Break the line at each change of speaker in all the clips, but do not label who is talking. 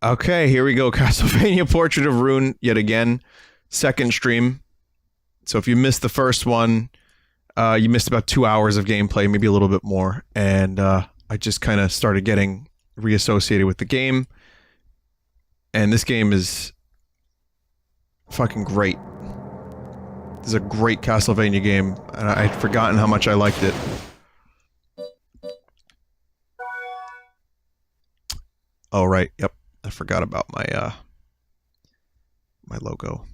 Okay, here we go. Castlevania Portrait of Ruin, yet again. Second stream. So if you missed the first one, you missed about 2 hours of gameplay, maybe a little bit more. And I just kind of started getting reassociated with the game. And this game is fucking great. This is a great Castlevania game, and I'd forgotten how much I liked it. Oh, right, yep. I forgot about my, my logo.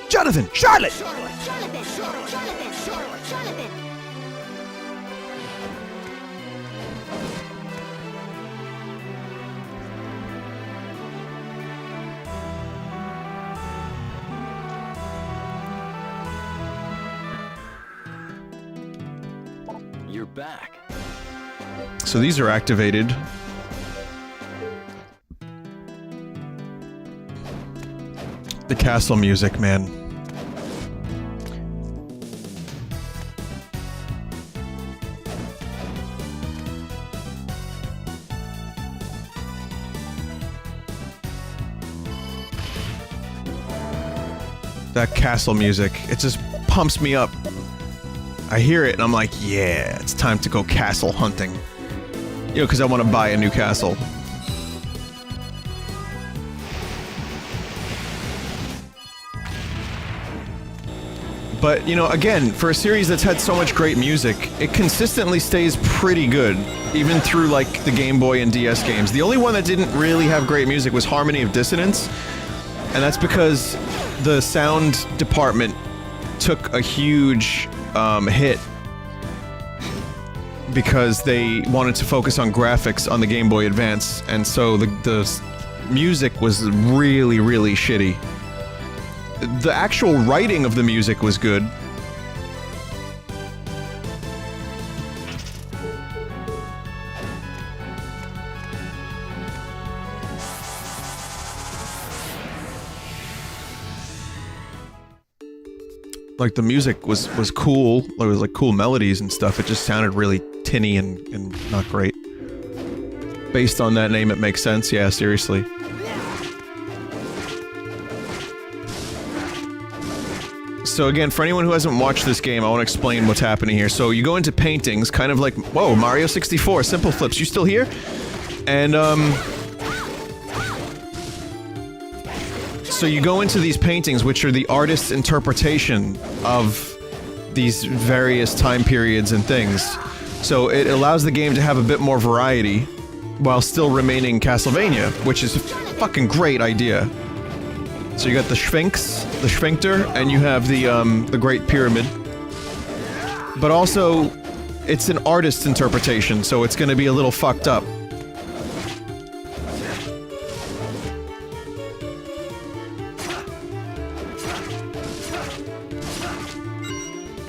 Jonathan! Charlotte!
You're back.
So these are activated. The castle music, man. That castle music, it just pumps me up. I hear it and I'm like, yeah, it's time to go castle hunting. You know, because I want to buy a new castle. But, you know, again, for a series that's had so much great music, it consistently stays pretty good, even through, like, the Game Boy and DS games. The only one that didn't really have great music was Harmony of Dissonance, and that's because the sound department took a huge hit because they wanted to focus on graphics on the Game Boy Advance, and so the music was really, really shitty. The actual writing of the music was good. Like, the music was cool. It was like cool melodies and stuff. It just sounded really tinny and not great. Based on that name, it makes sense. Yeah, seriously. So again, for anyone who hasn't watched this game, I want to explain what's happening here. So you go into paintings, kind of like, whoa, Mario 64, Simple Flips, you still here? And, so you go into these paintings, which are the artist's interpretation of these various time periods and things. So it allows the game to have a bit more variety, while still remaining Castlevania, which is a fucking great idea. So you got the Sphinx, the Sphincter, and you have the Great Pyramid. But also, it's an artist's interpretation, so it's gonna be a little fucked up.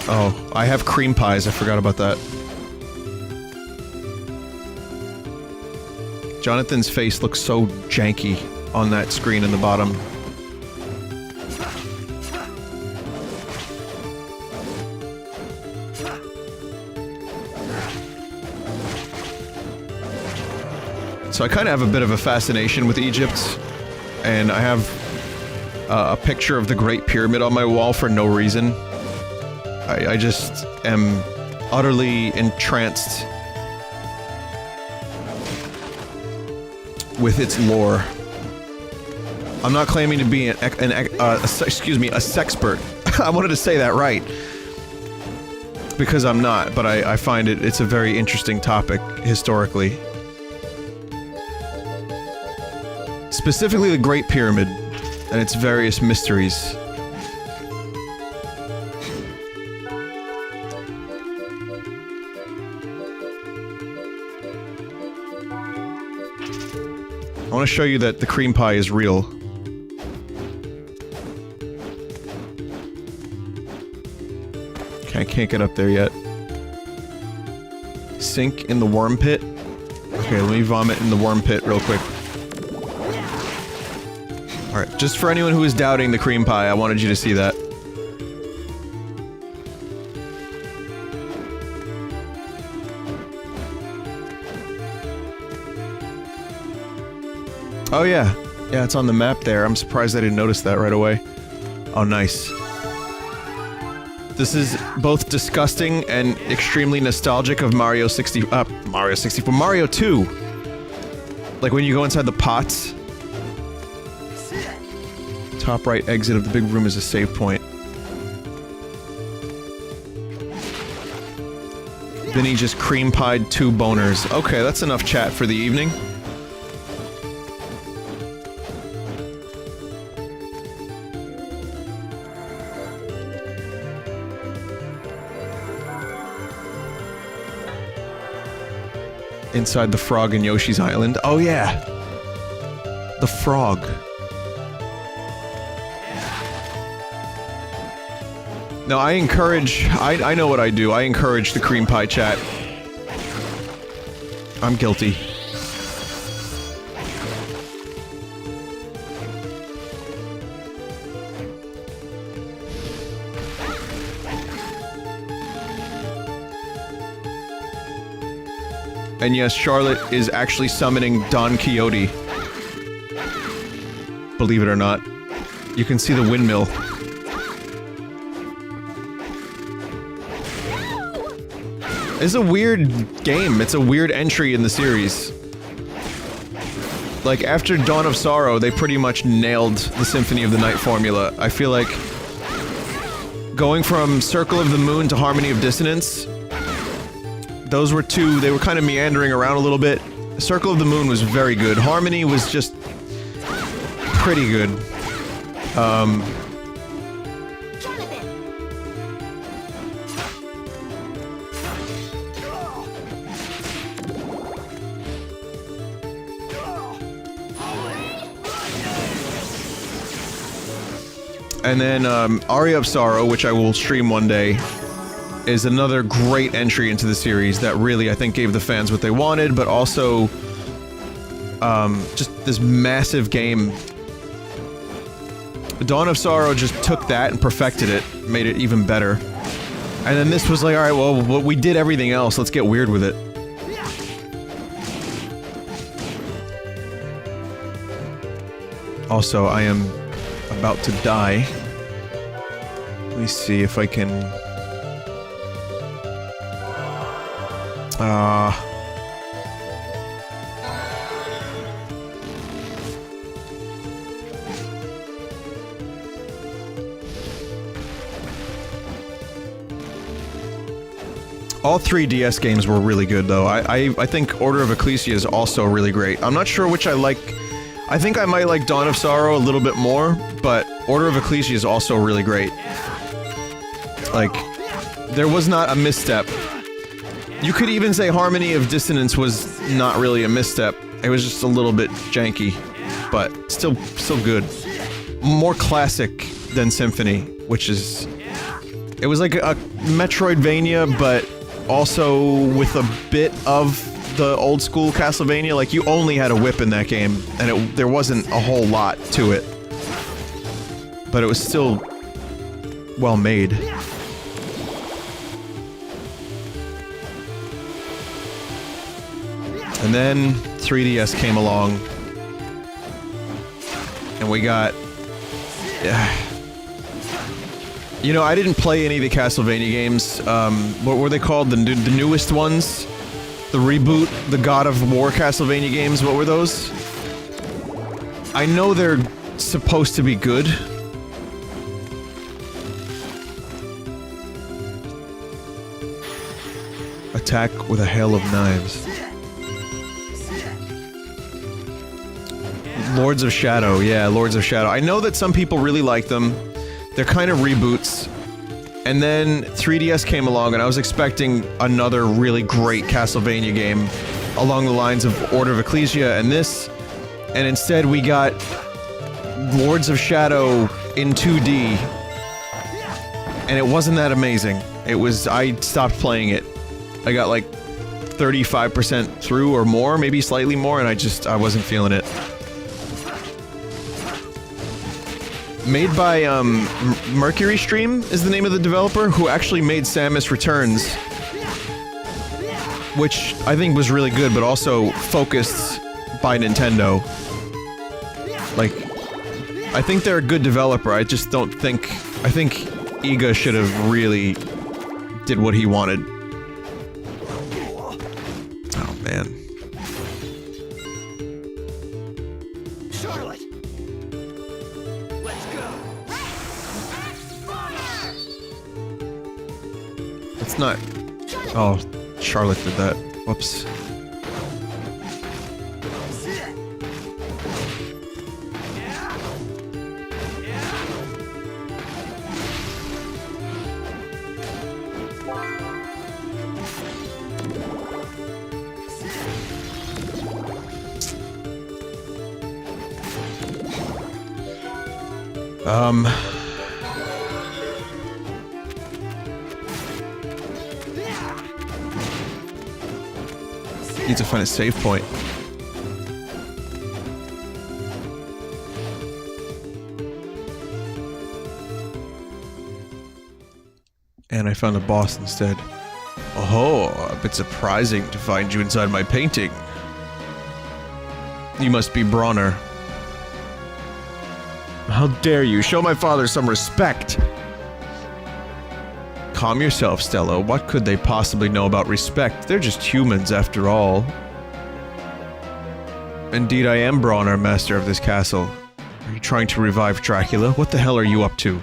Oh, I have cream pies, I forgot about that. Jonathan's face looks so janky on that screen in the bottom. So I kind of have a bit of a fascination with Egypt, and I have a picture of the Great Pyramid on my wall for no reason. I just am utterly entranced with its lore. I'm not claiming to be a sexpert. I wanted to say that right. Because I'm not, but I find it's a very interesting topic, historically. Specifically the Great Pyramid, and its various mysteries. I want to show you that the cream pie is real. Okay, I can't get up there yet. Sink in the worm pit? Okay, let me vomit in the worm pit real quick. Alright, just for anyone who is doubting the cream pie, I wanted you to see that. Oh yeah. Yeah, it's on the map there. I'm surprised I didn't notice that right away. Oh, nice. This is both disgusting and extremely nostalgic of Mario 64, Mario 2. Like when you go inside the pots. Top right exit of the big room is a save point. Vinny just cream pied 2 boners. Okay, that's enough chat for the evening. Inside the frog in Yoshi's Island. Oh yeah! The frog. No, I encourage... I know what I do. I encourage the cream pie chat. I'm guilty. And yes, Charlotte is actually summoning Don Quixote. Believe it or not. You can see the windmill. It's a weird game. It's a weird entry in the series. Like, after Dawn of Sorrow, they pretty much nailed the Symphony of the Night formula. I feel like going from Circle of the Moon to Harmony of Dissonance, those were two, they were kind of meandering around a little bit. Circle of the Moon was very good. Harmony was just pretty good. And then, Aria of Sorrow, which I will stream one day, is another great entry into the series that really, I think, gave the fans what they wanted, but also, just this massive game. Dawn of Sorrow just took that and perfected it, made it even better. And then this was like, alright, well, we did everything else, let's get weird with it. Also, I am about to die. Let me see if I can... All 3 DS games were really good, though. I think Order of Ecclesia is also really great. I'm not sure which I like. I think I might like Dawn of Sorrow a little bit more, but Order of Ecclesia is also really great. Like, there was not a misstep. You could even say Harmony of Dissonance was not really a misstep. It was just a little bit janky, but still good. More classic than Symphony, which is... It was like a Metroidvania, but also with a bit of the old school Castlevania. Like, you only had a whip in that game, and there wasn't a whole lot to it. But it was still well made. And then 3DS came along, and we got... You know, I didn't play any of the Castlevania games. What were they called? The newest ones? The reboot? The God of War Castlevania games? What were those? I know they're supposed to be good. Attack with a hail of knives. Lords of Shadow, yeah, Lords of Shadow. I know that some people really like them. They're kind of reboots. And then 3DS came along and I was expecting another really great Castlevania game along the lines of Order of Ecclesia and this. And instead we got Lords of Shadow in 2D. And it wasn't that amazing. It was... I stopped playing it. I got like 35% through or more, maybe slightly more, and I wasn't feeling it. Made by, Mercury Stream is the name of the developer, who actually made Samus Returns. Which I think was really good, but also focused by Nintendo. Like, I think they're a good developer, I just don't think... I think Iga should have really did what he wanted. Oh, man.
Charlotte! Let's go!
It's not... Oh, Charlotte did that. Whoops. Need to find a save point. And I found a boss instead. Oh, a bit surprising to find you inside my painting. You must be Brauner. How dare you? Show my father some respect! Calm yourself, Stella. What could they possibly know about respect? They're just humans, after all. Indeed, I am Brauner, master of this castle. Are you trying to revive Dracula? What the hell are you up to?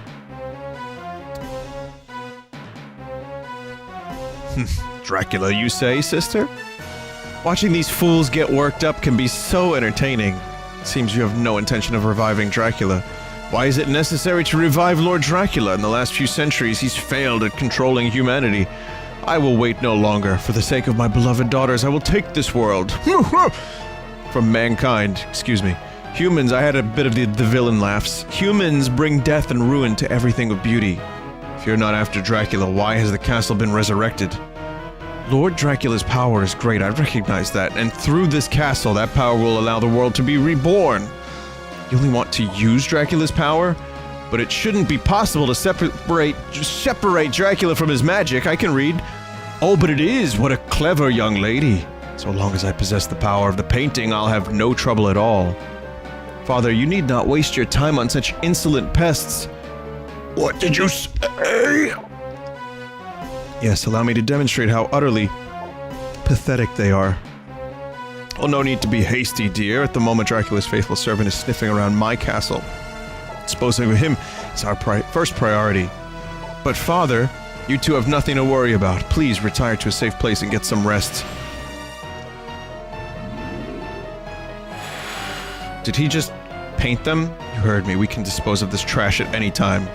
Dracula, you say, sister? Watching these fools get worked up can be so entertaining. Seems you have no intention of reviving Dracula. Why is it necessary to revive Lord Dracula? In the last few centuries, he's failed at controlling humanity. I will wait no longer. For the sake of my beloved daughters, I will take this world. From mankind. Excuse me. Humans, I had a bit of the villain laughs. Humans bring death and ruin to everything of beauty. If you're not after Dracula, why has the castle been resurrected? Lord Dracula's power is great, I recognize that, and through this castle, that power will allow the world to be reborn. You only want to use Dracula's power? But it shouldn't be possible to separate Dracula from his magic, I can read. Oh, but it is! What a clever young lady! So long as I possess the power of the painting, I'll have no trouble at all. Father, you need not waste your time on such insolent pests. What did you say? Yes, allow me to demonstrate how utterly pathetic they are. Oh, no need to be hasty, dear. At the moment, Dracula's faithful servant is sniffing around my castle. Disposing of him is our first priority. But, Father, you two have nothing to worry about. Please retire to a safe place and get some rest. Did he just paint them? You heard me. We can dispose of this trash at any time.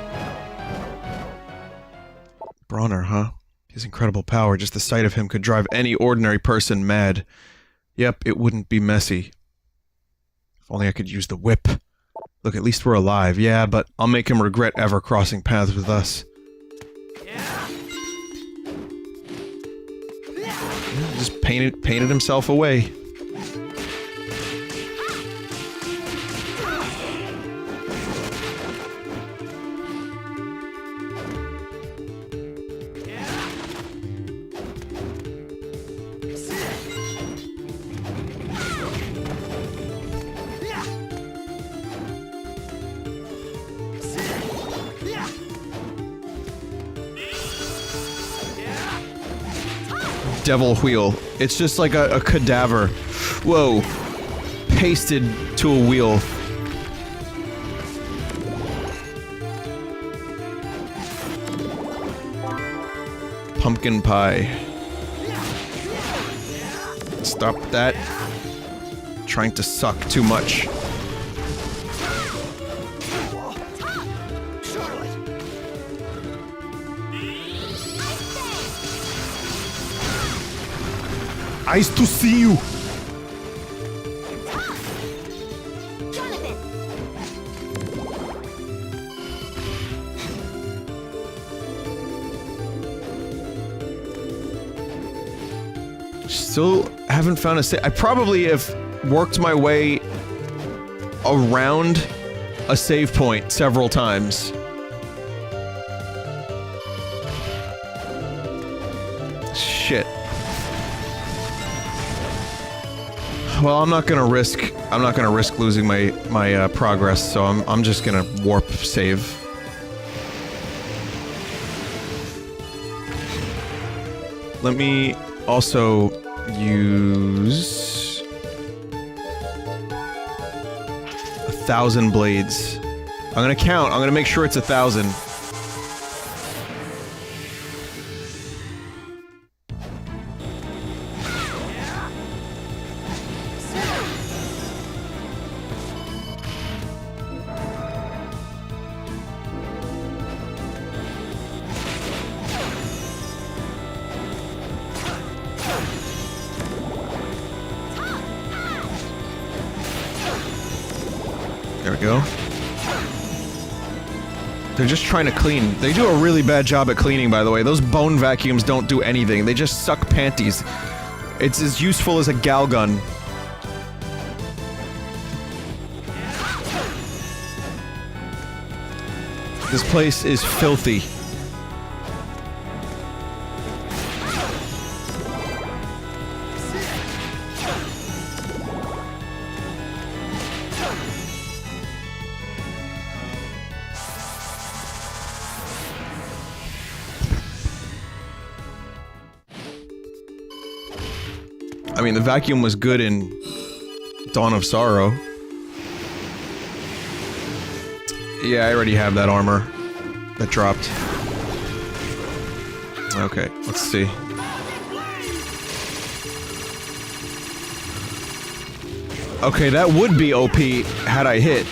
Brauner, huh? His incredible power, just the sight of him could drive any ordinary person mad. Yep, it wouldn't be messy. If only I could use the whip. Look, at least we're alive. Yeah, but I'll make him regret ever crossing paths with us. Yeah, just painted himself away. Devil wheel. It's just like a cadaver. Whoa. Pasted to a wheel. Pumpkin pie. Stop that. Trying to suck too much. Eyes to see you! Still haven't found a save. I probably have worked my way around a save point several times. Shit. Well, I'm not gonna risk losing my progress, so I'm just gonna warp save. Let me also use 1,000 blades. I'm gonna count. I'm gonna make sure it's 1,000. There we go. They're just trying to clean. They do a really bad job at cleaning, by the way. Those bone vacuums don't do anything. They just suck panties. It's as useful as a gal gun. This place is filthy. I mean, the vacuum was good in Dawn of Sorrow. Yeah, I already have that armor that dropped. Okay, let's see. Okay, that would be OP had I hit.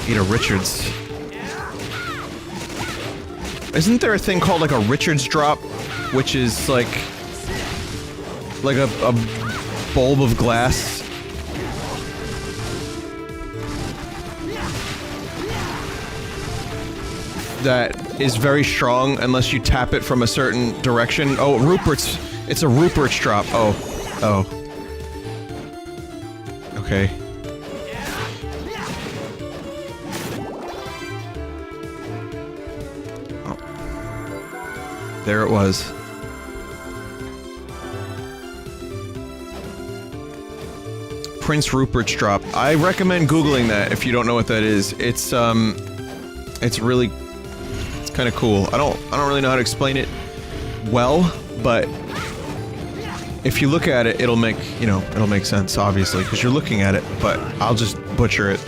Eat a Richards. Isn't there a thing called like a Richards drop, which is like a bulb of glass? That is very strong unless you tap it from a certain direction. Oh, Rupert's. It's a Rupert's drop. Oh. Oh. Okay. Oh. There it was. Prince Rupert's drop. I recommend Googling that if you don't know what that is. It's really... kind of cool. I don't really know how to explain it well, but if you look at it, it'll make, you know, it'll make sense, obviously, because you're looking at it, but I'll just butcher it.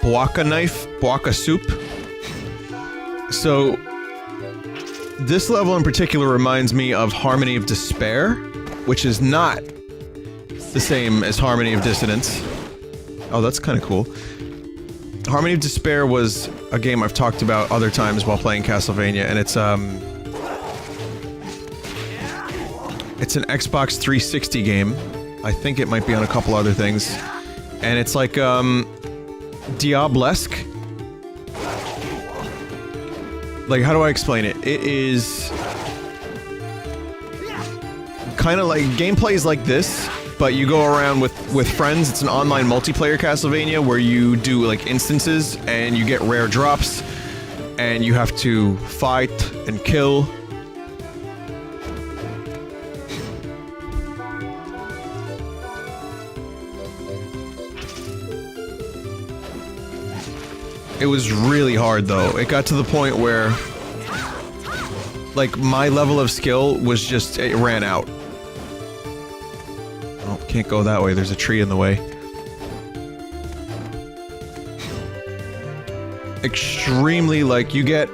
Bwaka knife, Bwaka soup. So, this level in particular reminds me of Harmony of Despair, which is not the same as Harmony of Dissonance. Oh, that's kind of cool. Harmony of Despair was a game I've talked about other times while playing Castlevania, and it's an Xbox 360 game. I think it might be on a couple other things. And it's like, Diablesque. Like, how do I explain it? It is kind of like gameplays like this, but you go around with friends. It's an online multiplayer Castlevania where you do like instances and you get rare drops and you have to fight and kill. It was really hard, though. It got to the point where, like, my level of skill was just... it ran out. Oh, can't go that way. There's a tree in the way. Extremely, like, you get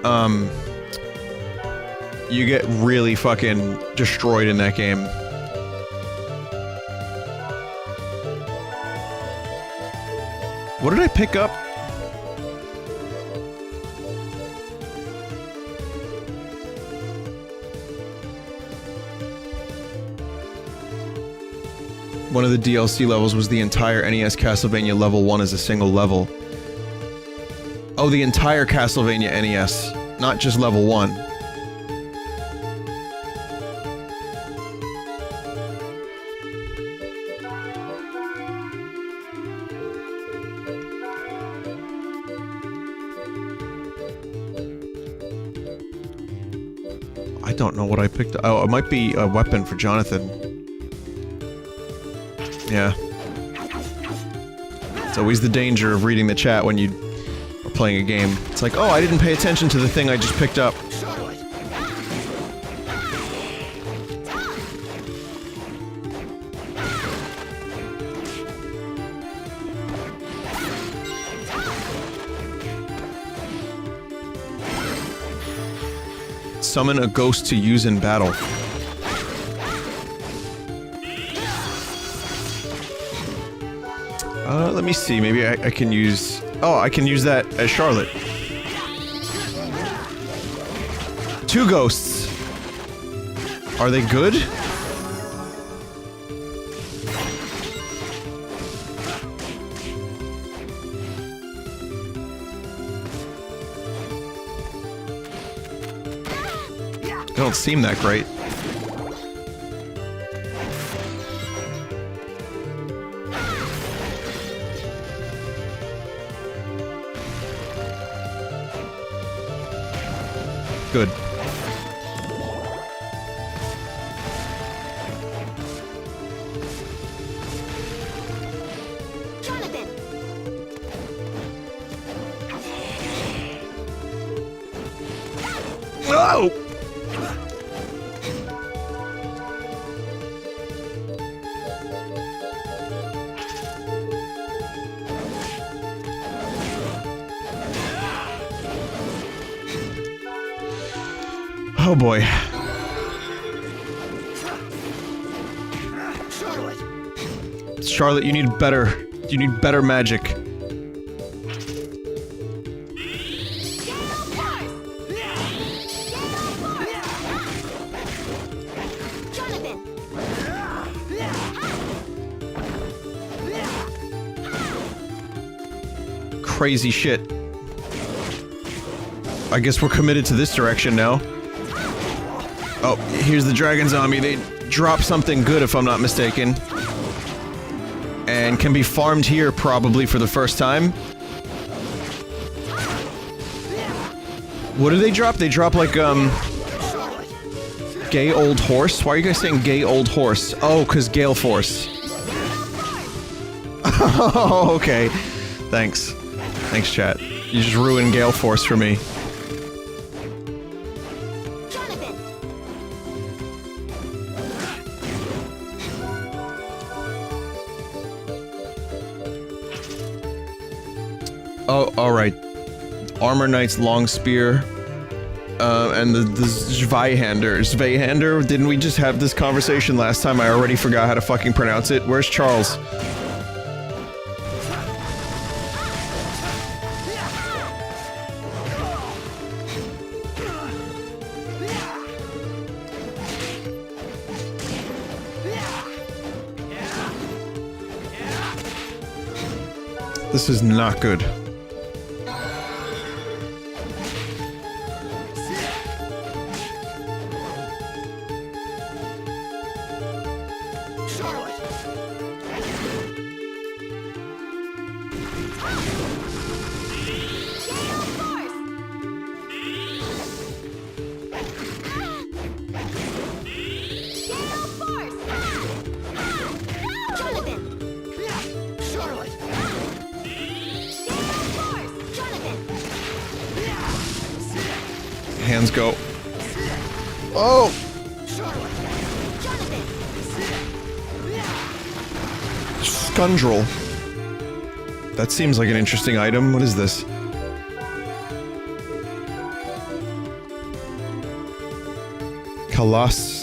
really fucking destroyed in that game. What did I pick up? One of the DLC levels was the entire NES Castlevania level 1 as a single level. Oh, the entire Castlevania NES, not just level 1. I don't know what I picked. Oh, it might be a weapon for Jonathan. Yeah. It's always the danger of reading the chat when you are playing a game. It's like, oh, I didn't pay attention to the thing I just picked up. Summon a ghost to use in battle. Let me see, maybe I can use... Oh, I can use that as Charlotte. 2 ghosts. Are they good? They don't seem that great. Good.
Jonathan.
Oh! Oh boy. Charlotte, you need better. You need better magic.
Jonathan.
Crazy shit. I guess we're committed to this direction now. Oh, here's the dragon zombie. They drop something good if I'm not mistaken. And can be farmed here probably for the first time. What do they drop? They drop like, gay old horse? Why are you guys saying gay old horse? Oh, 'cause Gale Force. Oh, okay. Thanks. Thanks, chat. You just ruined Gale Force for me. Oh, alright. Armor Knight's long spear. And the Zweihander. Zweihander? Didn't we just have this conversation last time? I already forgot how to fucking pronounce it. Where's Charles? This is not good. Hands go. Oh! Scundrel. That seems like an interesting item. What is this?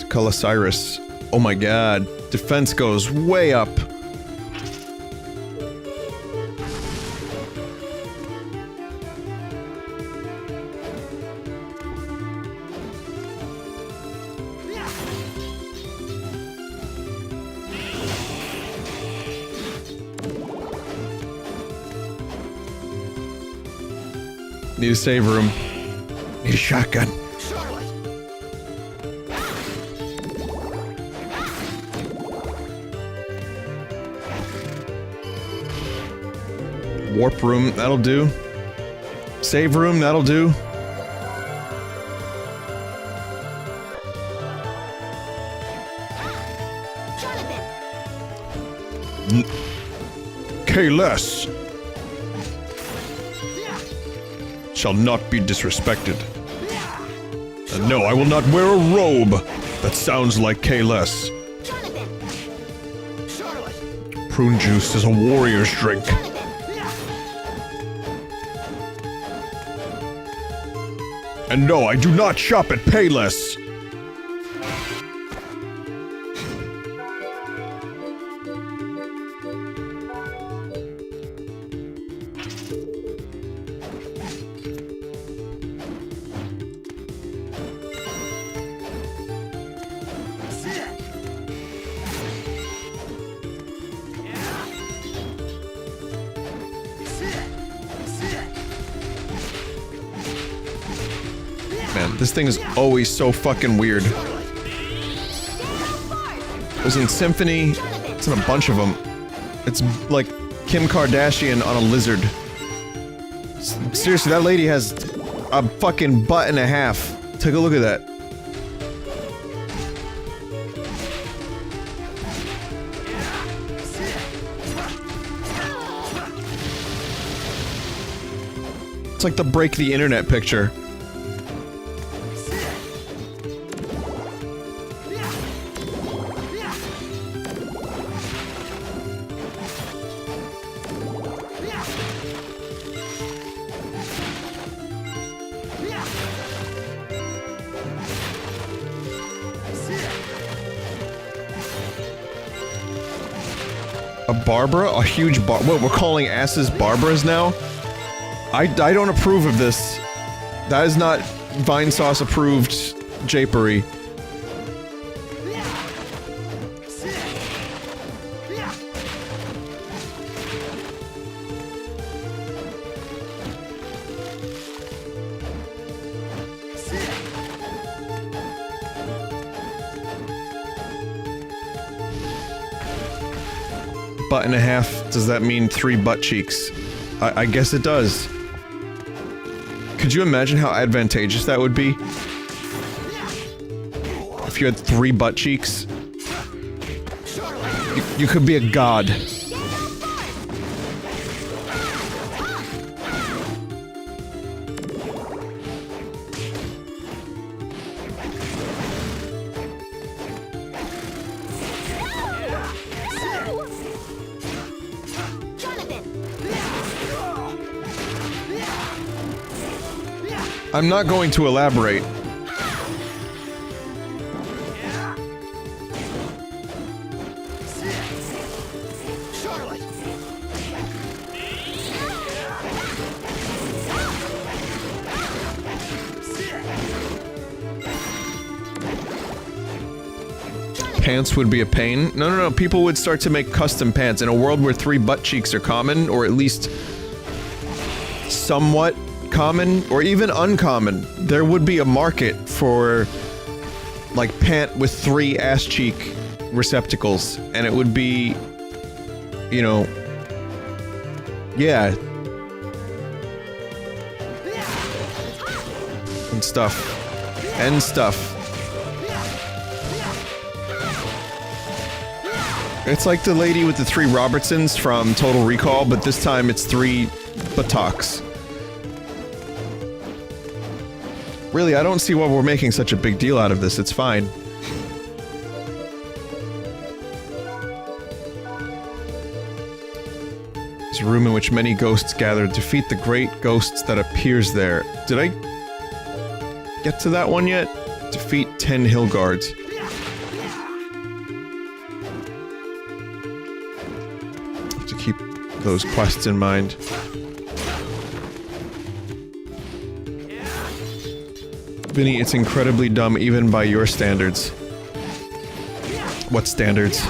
Colosirus. Oh my god. Defense goes way up. Need a save room. Need a shotgun. Warp room, that'll do. Save room, that'll do. K-less shall not be disrespected. And no, I will not wear a robe that sounds like K-less. Prune juice is a warrior's drink. And no, I do not shop at Payless. Man, this thing is always so fucking weird. It was in Symphony. It's in a bunch of them. It's like Kim Kardashian on a lizard. Seriously, that lady has a fucking butt and a half. Take a look at that. It's like the break the internet picture. A Barbara? A huge bar- What, we're calling asses Barbaras now? I don't approve of this. That is not Vinesauce approved japery. Butt and a half, does that mean 3 butt cheeks? I guess it does. Could you imagine how advantageous that would be? If you had 3 butt cheeks? You could be a god. I'm not going to elaborate. Pants would be a pain. No, people would start to make custom pants in a world where 3 butt cheeks are common, or at least somewhat common, or even uncommon. There would be a market for, like, pant with 3 ass cheek receptacles, and it would be, you know, yeah. And stuff. And stuff. It's like the lady with the 3 Robertsons from Total Recall, but this time it's 3 buttocks. Really, I don't see why we're making such a big deal out of this, it's fine. It's a room in which many ghosts gather. Defeat the great ghosts that appears there. Did I get to that one yet? Defeat 10 hill guards. Have to keep those quests in mind. Vinny, it's incredibly dumb even by your standards. What standards?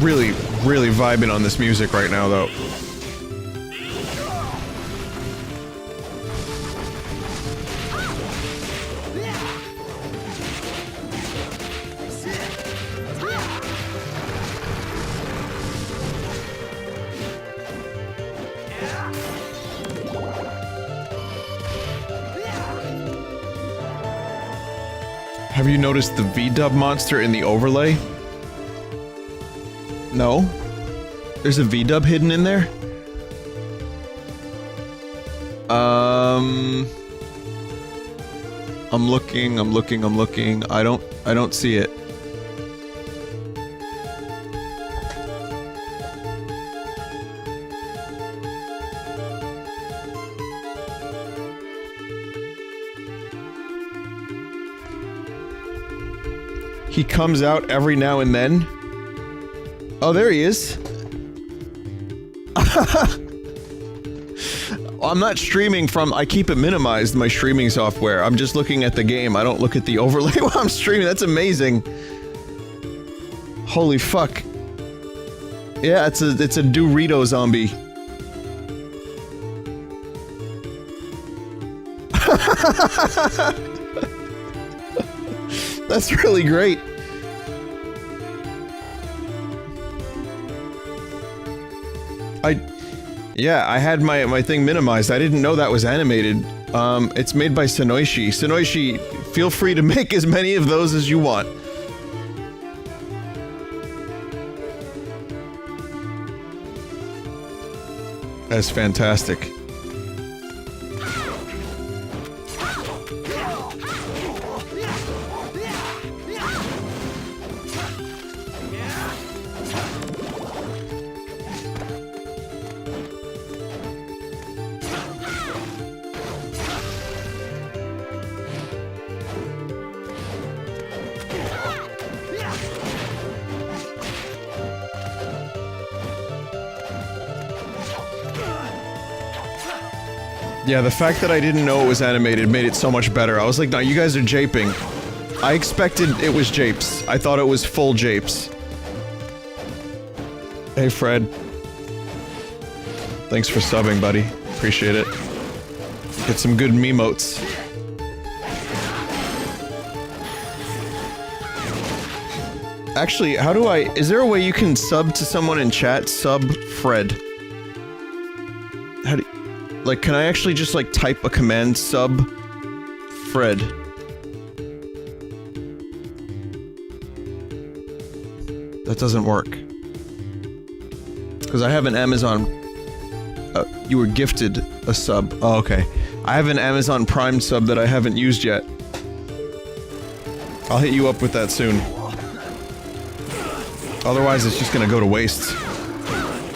really, really vibing on this music right now, though. Have you noticed the V-dub monster in the overlay? No? There's a V-dub hidden in there? I'm looking. I don't see it. He comes out every now and then. Oh, there he is. I'm not streaming from... I keep it minimized, my streaming software. I'm just looking at the game. I don't look at the overlay while I'm streaming. That's amazing. Holy fuck. Yeah, it's a Dorito zombie. That's really great. Yeah, I had my thing minimized. I didn't know that was animated. It's made by Sonoishi. Sonoishi, feel free to make as many of those as you want. That's fantastic. Yeah, the fact that I didn't know it was animated made it so much better. I was like, no, you guys are japing. I expected it was japes. I thought it was full japes. Hey, Fred. Thanks for subbing, buddy. Appreciate it. Get some good memotes. Actually, how do I... Is there a way you can sub to someone in chat? Sub Fred. How do... Like, can I actually just, like, type a command? Sub Fred. That doesn't work. Because I have an Amazon... you were gifted a sub. Oh, okay. I have an Amazon Prime sub that I haven't used yet. I'll hit you up with that soon. Otherwise, it's just gonna go to waste.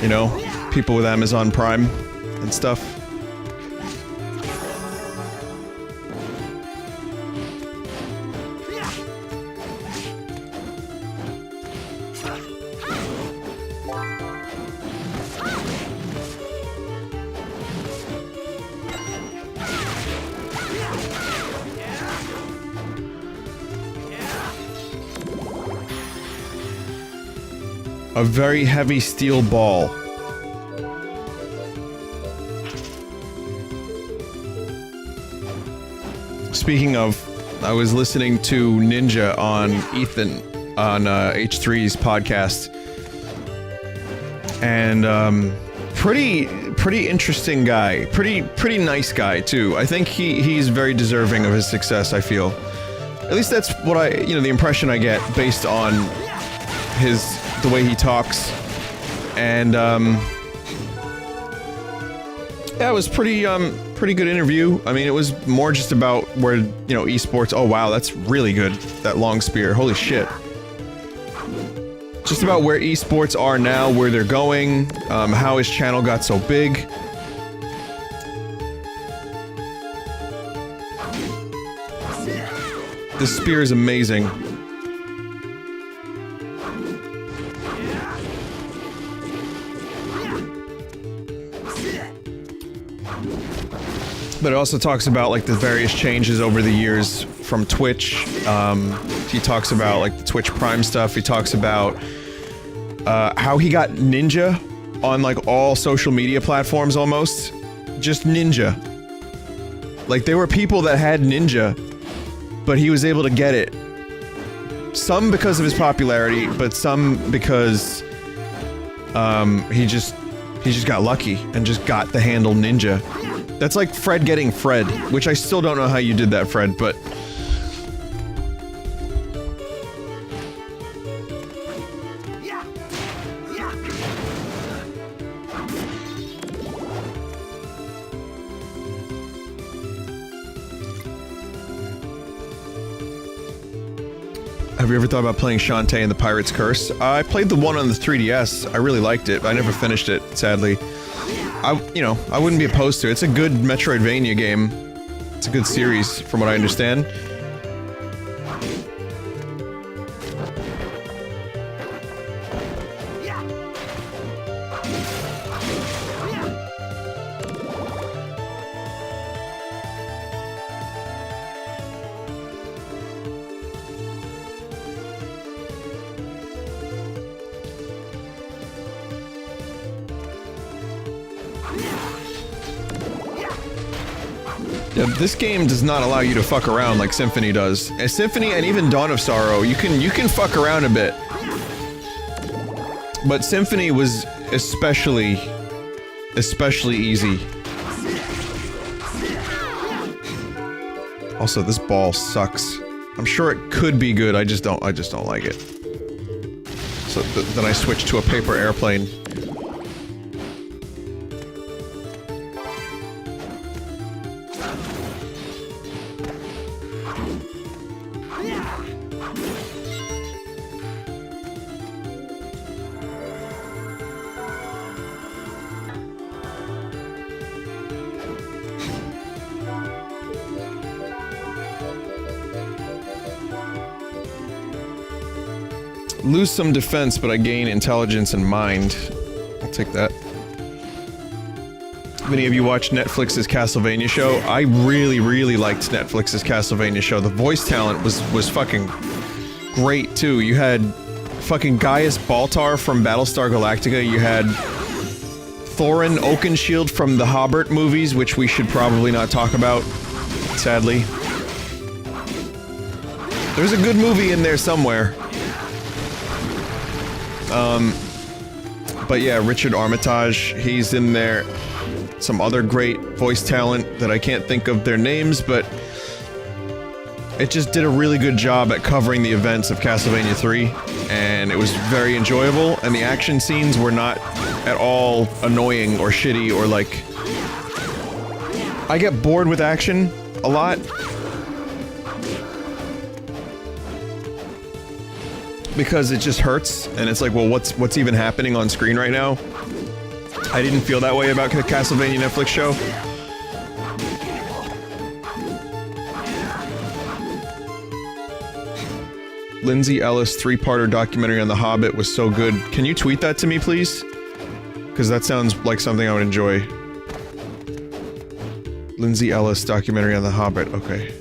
You know? People with Amazon Prime and stuff. A very heavy steel ball. Speaking of, I was listening to Ninja on Ethan on H3's podcast, and pretty interesting guy, pretty nice guy too. I think he's very deserving of his success. I feel, at least that's what the impression I get based on the way he talks, and yeah, it was pretty good interview. I mean, it was more just about where, esports... Oh wow, that's really good, that long spear, holy shit. Just about where esports are now, where they're going, how his channel got so big. This spear is amazing. But it also talks about, like, the various changes over the years from Twitch. He talks about, like, the Twitch Prime stuff. He talks about how he got ninja on like all social media platforms almost. Just ninja. Like there were people that had ninja, but he was able to get it. Some because of his popularity, but some because he just got lucky and just got the handle ninja. That's like Fred getting Fred, which I still don't know how you did that, Fred, but... Have you ever thought about playing Shantae and the Pirate's Curse? I played the one on the 3DS. I really liked it, but I never finished it, sadly. I wouldn't be opposed to it. It's a good Metroidvania game. It's a good series, from what I understand. Yeah, this game does not allow you to fuck around like Symphony does. And Symphony and even Dawn of Sorrow, you can fuck around a bit. But Symphony was especially easy. Also, this ball sucks. I'm sure it could be good, I just don't like it. So then I switched to a paper airplane. Lose some defense, but I gain intelligence and mind. I'll take that. Many of you watched Netflix's Castlevania show. I really liked Netflix's Castlevania show. The voice talent was fucking great, too. You had fucking Gaius Baltar from Battlestar Galactica. You had Thorin Oakenshield from the Hobbit movies, which we should probably not talk about, sadly. There's a good movie in there somewhere. But yeah, Richard Armitage, he's in there. Some other great voice talent that I can't think of their names, but it just did a really good job at covering the events of Castlevania 3, and it was very enjoyable, and the action scenes were not at all annoying or shitty or like... I get bored with action a lot. Because it just hurts, and it's like, well, what's even happening on screen right now? I didn't feel that way about the Castlevania Netflix show. Lindsay Ellis 3-parter documentary on The Hobbit was so good. Can you tweet that to me, please? Because that sounds like something I would enjoy. Lindsay Ellis documentary on The Hobbit, okay.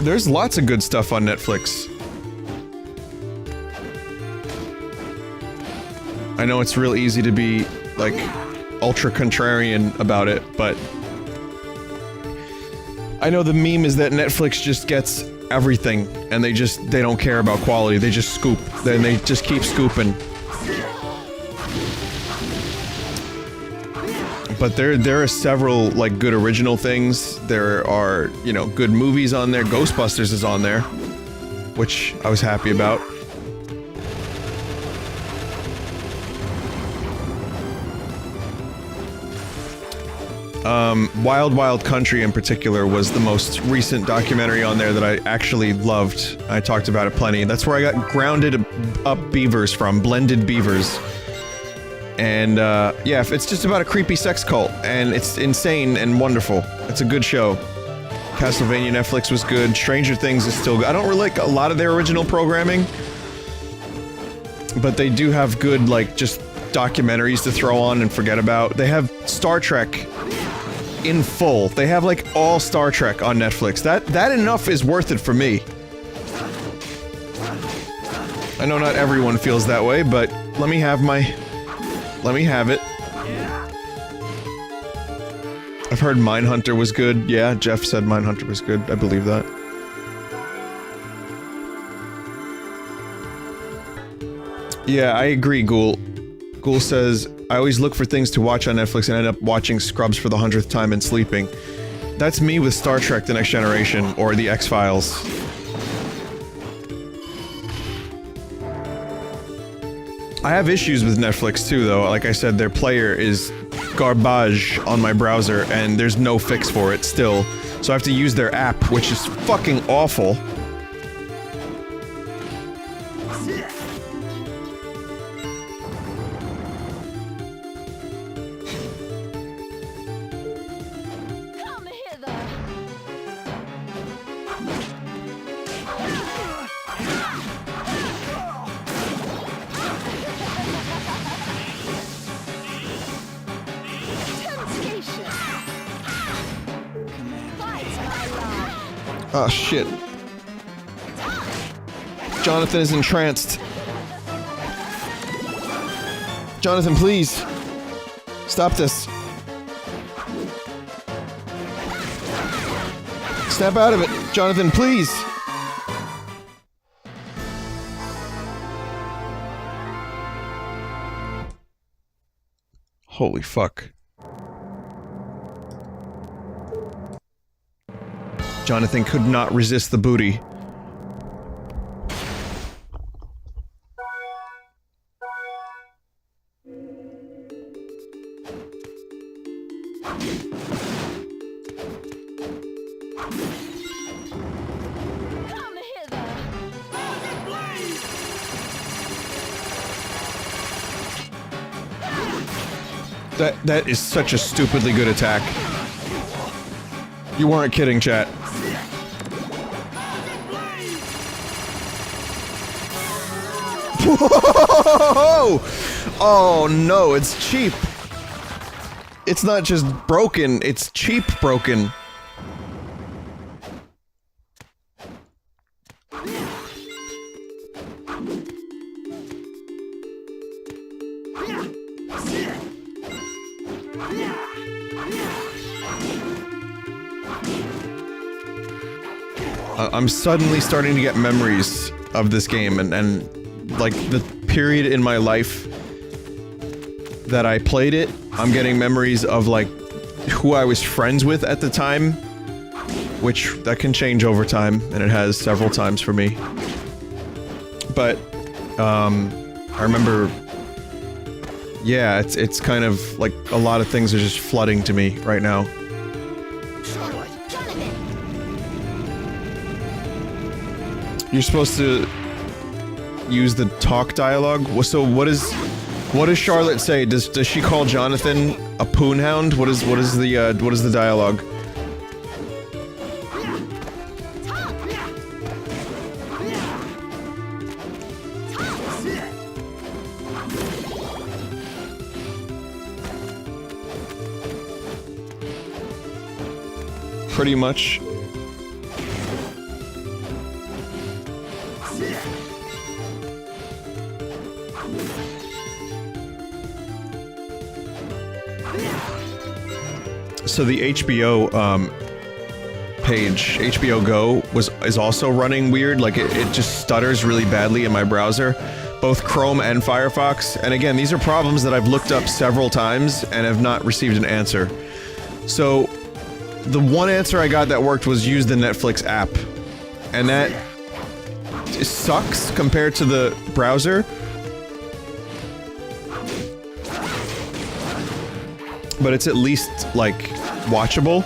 There's lots of good stuff on Netflix. I know it's real easy to be, like, ultra contrarian about it, but... I know the meme is that Netflix just gets everything, and they don't care about quality, they just scoop. Then they just keep scooping. But there are several, like, good original things. There are, you know, good movies on there. Ghostbusters is on there, which I was happy about. Wild Wild Country in particular was the most recent documentary on there that I actually loved. I talked about it plenty. That's where I got grounded up beavers from, blended beavers. And, yeah, it's just about a creepy sex cult, and it's insane and wonderful. It's a good show. Castlevania Netflix was good. Stranger Things is still good. I don't really like a lot of their original programming. but they do have good, like, just documentaries to throw on and forget about. They have Star Trek in full. They have, like, all Star Trek on Netflix. That enough is worth it for me. I know not everyone feels that way, but let me have it. I've heard Mindhunter was good. Yeah, Jeff said Mindhunter was good. I believe that. Yeah, I agree, Ghoul. Ghoul says, I always look for things to watch on Netflix and end up watching Scrubs for the 100th time and sleeping. That's me with Star Trek The Next Generation, or The X-Files. I have issues with Netflix too, though. Like I said, their player is garbage on my browser, and there's no fix for it still. So I have to use their app, which is fucking awful. Oh shit. Jonathan is entranced. Jonathan, please. Stop this. Snap out of it. Jonathan, please. Holy fuck. Jonathan could not resist the booty. That is such a stupidly good attack. You weren't kidding, chat. Whoa! Oh no, it's cheap. It's not just broken, it's cheap broken. I'm suddenly starting to get memories of this game and like the period in my life that I played it, I'm getting memories of like who I was friends with at the time, which that can change over time, and it has several times for me. But I remember, yeah, it's kind of like a lot of things are just flooding to me right now. You're supposed to use the talk dialogue. So what does Charlotte say? Does she call Jonathan a poonhound? What is the dialogue? Pretty much. So the HBO page, HBO Go, is also running weird. Like it just stutters really badly in my browser, both Chrome and Firefox. And again, these are problems that I've looked up several times and have not received an answer. So the one answer I got that worked was use the Netflix app, and that sucks compared to the browser. But it's at least, like, watchable,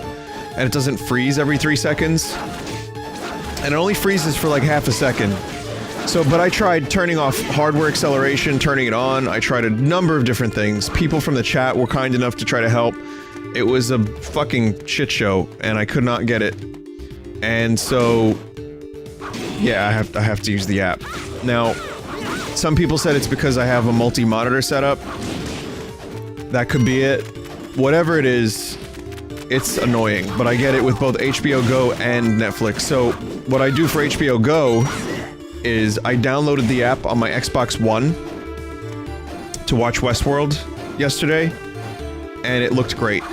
and it doesn't freeze every 3 seconds. And it only freezes for, like, half a second. So, but I tried turning off hardware acceleration, turning it on, I tried a number of different things. People from the chat were kind enough to try to help. It was a fucking shit show, and I could not get it. And so, yeah, I have to use the app. Now, Some people said it's because I have a multi-monitor setup. That could be it. Whatever it is, it's annoying, but I get it with both HBO Go and Netflix. So, what I do for HBO Go is I downloaded the app on my Xbox One to watch Westworld yesterday, and it looked great.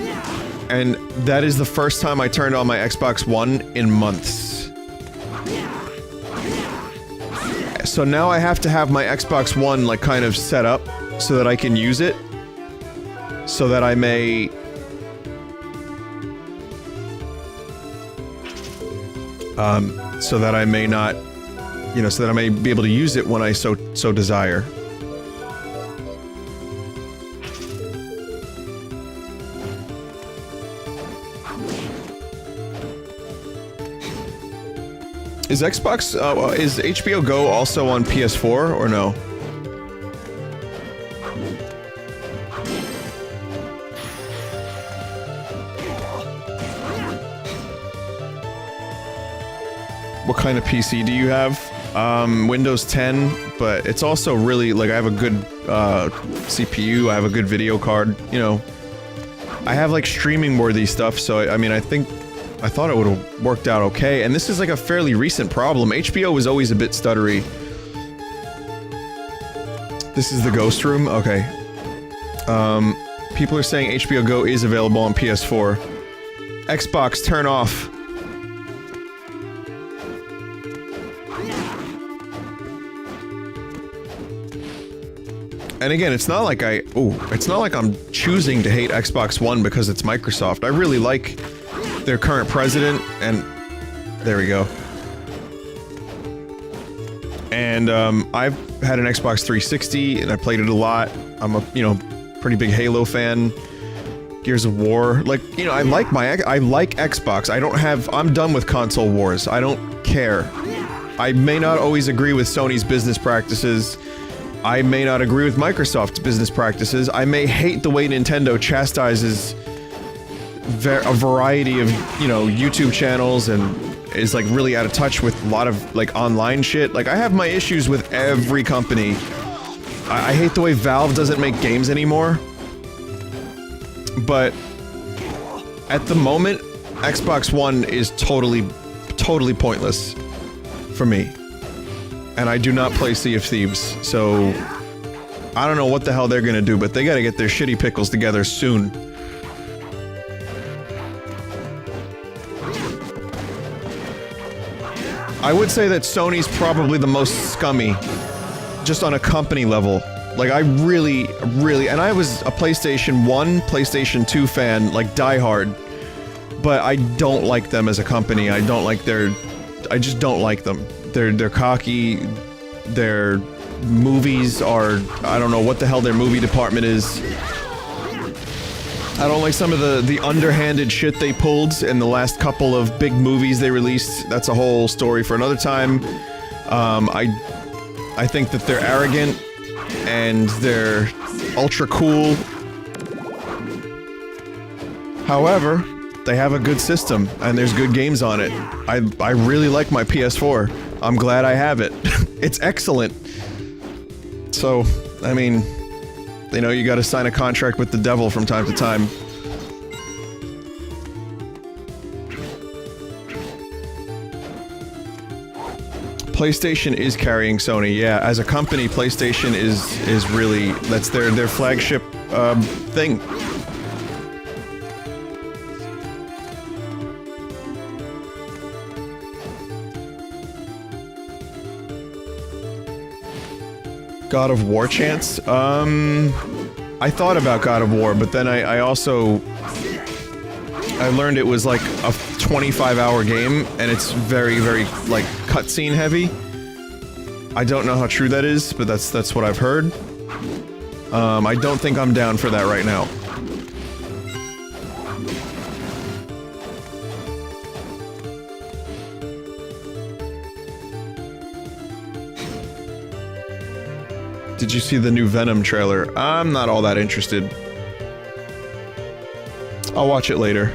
And that is the first time I turned on my Xbox One in months. So now I have to have my Xbox One like kind of set up so that I can use it, so that I may so that I may not, you know, so that I may be able to use it when I so desire. Is Xbox, is HBO Go also on PS4 or no? What kind of PC do you have? Windows 10, but it's also really, like, I have a good, CPU, I have a good video card, you know. I have, like, streaming-worthy stuff, so, I mean, I thought it would have worked out okay, and this is, like, a fairly recent problem. HBO was always a bit stuttery. This is the Ghost Room? Okay. People are saying HBO Go is available on PS4. Xbox, turn off. And again, it's not like it's not like I'm choosing to hate Xbox One because it's Microsoft. I really like their current president, and there we go. And I've had an Xbox 360, and I played it a lot. I'm a, you know, pretty big Halo fan. Gears of War, like, you know, I like Xbox. I'm done with console wars. I don't care. I may not always agree with Sony's business practices. I may not agree with Microsoft's business practices. I may hate the way Nintendo chastises a variety of, you know, YouTube channels and is, like, really out of touch with a lot of, like, online shit. Like, I have my issues with every company. I hate the way Valve doesn't make games anymore. But at the moment, Xbox One is totally pointless for me. And I do not play Sea of Thieves, so I don't know what the hell they're gonna do, but they gotta get their shitty pickles together soon. I would say that Sony's probably the most scummy, just on a company level. Like, I really, and I was a PlayStation 1, PlayStation 2 fan, like, diehard, but I don't like them as a company. I just don't like them. They're cocky, their movies are, I don't know what the hell their movie department is. I don't like some of the underhanded shit they pulled in the last couple of big movies they released. That's a whole story for another time. I think that they're arrogant, and they're ultra cool. However, they have a good system, and there's good games on it. I really like my PS4. I'm glad I have it. It's excellent. So, I mean, you know, you gotta sign a contract with the devil from time to time. PlayStation is carrying Sony, yeah. As a company, PlayStation is really, that's their flagship, thing. God of War chance? I thought about God of War, but then I also... I learned it was like a 25-hour game, and it's very, very, like, cutscene heavy. I don't know how true that is, but that's what I've heard. I don't think I'm down for that right now. Did you see the new Venom trailer? I'm not all that interested. I'll watch it later.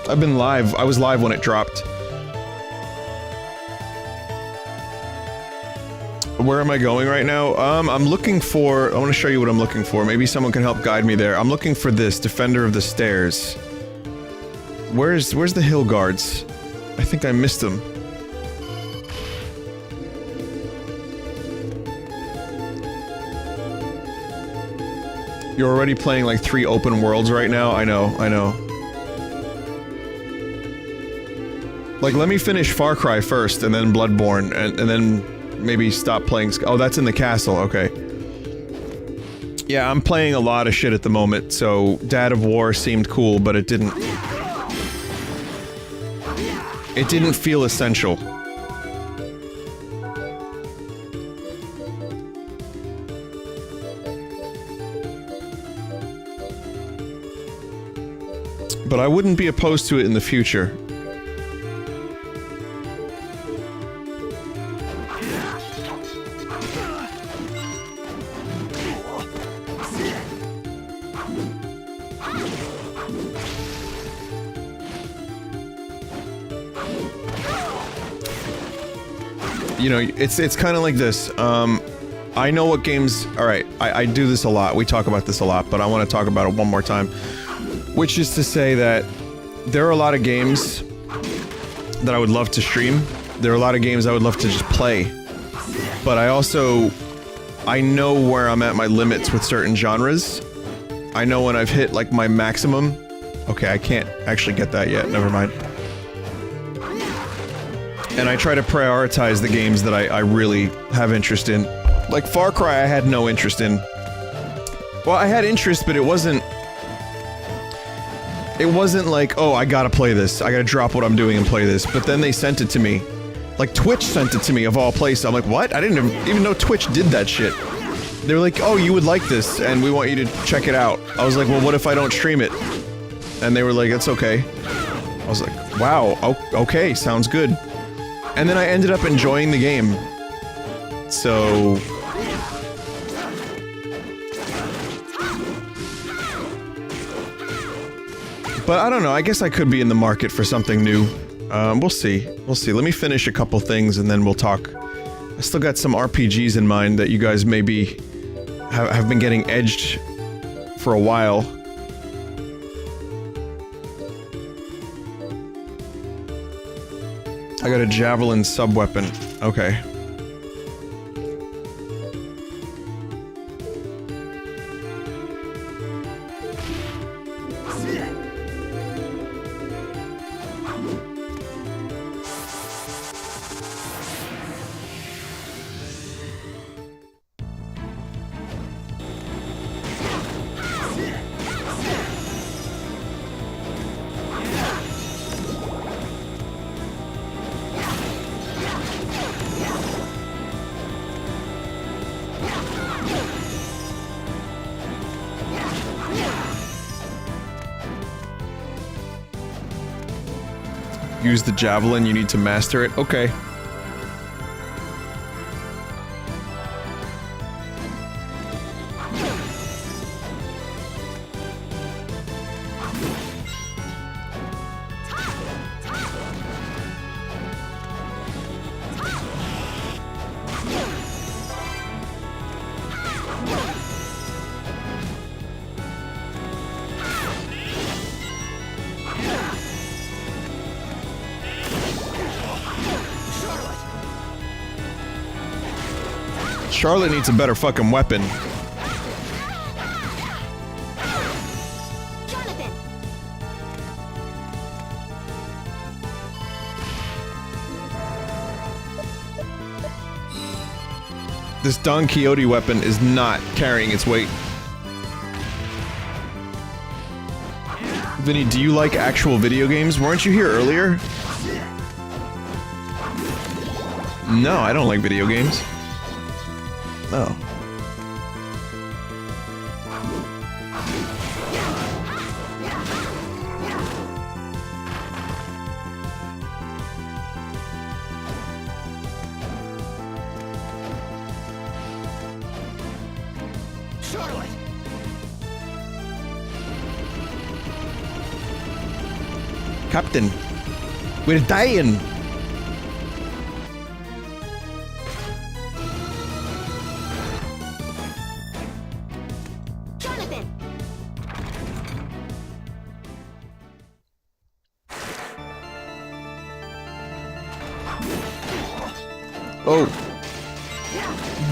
I've been live. I was live when it dropped. where am I going right now? I'm looking for... I want to show you what I'm looking for. Maybe someone can help guide me there. I'm looking for this, Defender of the Stairs. Where's the hill guards? I think I missed them. You're already playing like 3 open worlds right now? I know, I know. Like, let me finish Far Cry first, and then Bloodborne, and then maybe stop playing... Oh, that's in the castle, okay. Yeah, I'm playing a lot of shit at the moment, so Dad of War seemed cool, but it didn't... It didn't feel essential. But I wouldn't be opposed to it in the future. You know, it's kind of like this. I know what games... Alright, I do this a lot. We talk about this a lot, but I want to talk about it one more time. Which is to say that there are a lot of games that I would love to stream. There are a lot of games I would love to just play. But I also... I know where I'm at my limits with certain genres. I know when I've hit, like, my maximum. Okay, I can't actually get that yet. Never mind. And I try to prioritize the games that I really have interest in. Like Far Cry, I had no interest in. Well, I had interest, but it wasn't... It wasn't like, oh, I gotta play this. I gotta drop what I'm doing and play this. But then they sent it to me. Like, Twitch sent it to me, of all places. I'm like, what? I didn't even know Twitch did that shit. They were like, oh, you would like this, and we want you to check it out. I was like, well, what if I don't stream it? And they were like, it's okay. I was like, wow, okay, sounds good. And then I ended up enjoying the game. So... But I don't know, I guess I could be in the market for something new. We'll see. We'll see. Let me finish a couple things and then we'll talk. I still got some RPGs in mind that you guys maybe have been getting edged for a while. I got a javelin sub-weapon. Okay. Use the javelin, you need to master it. Okay. Charlotte needs a better fucking weapon.
Jonathan.
This Don Quixote weapon is not carrying its weight. Vinny, do you like actual video games? Weren't you here earlier? No, I don't like video games. No.
Charlotte!
Captain, we're dying. Oh.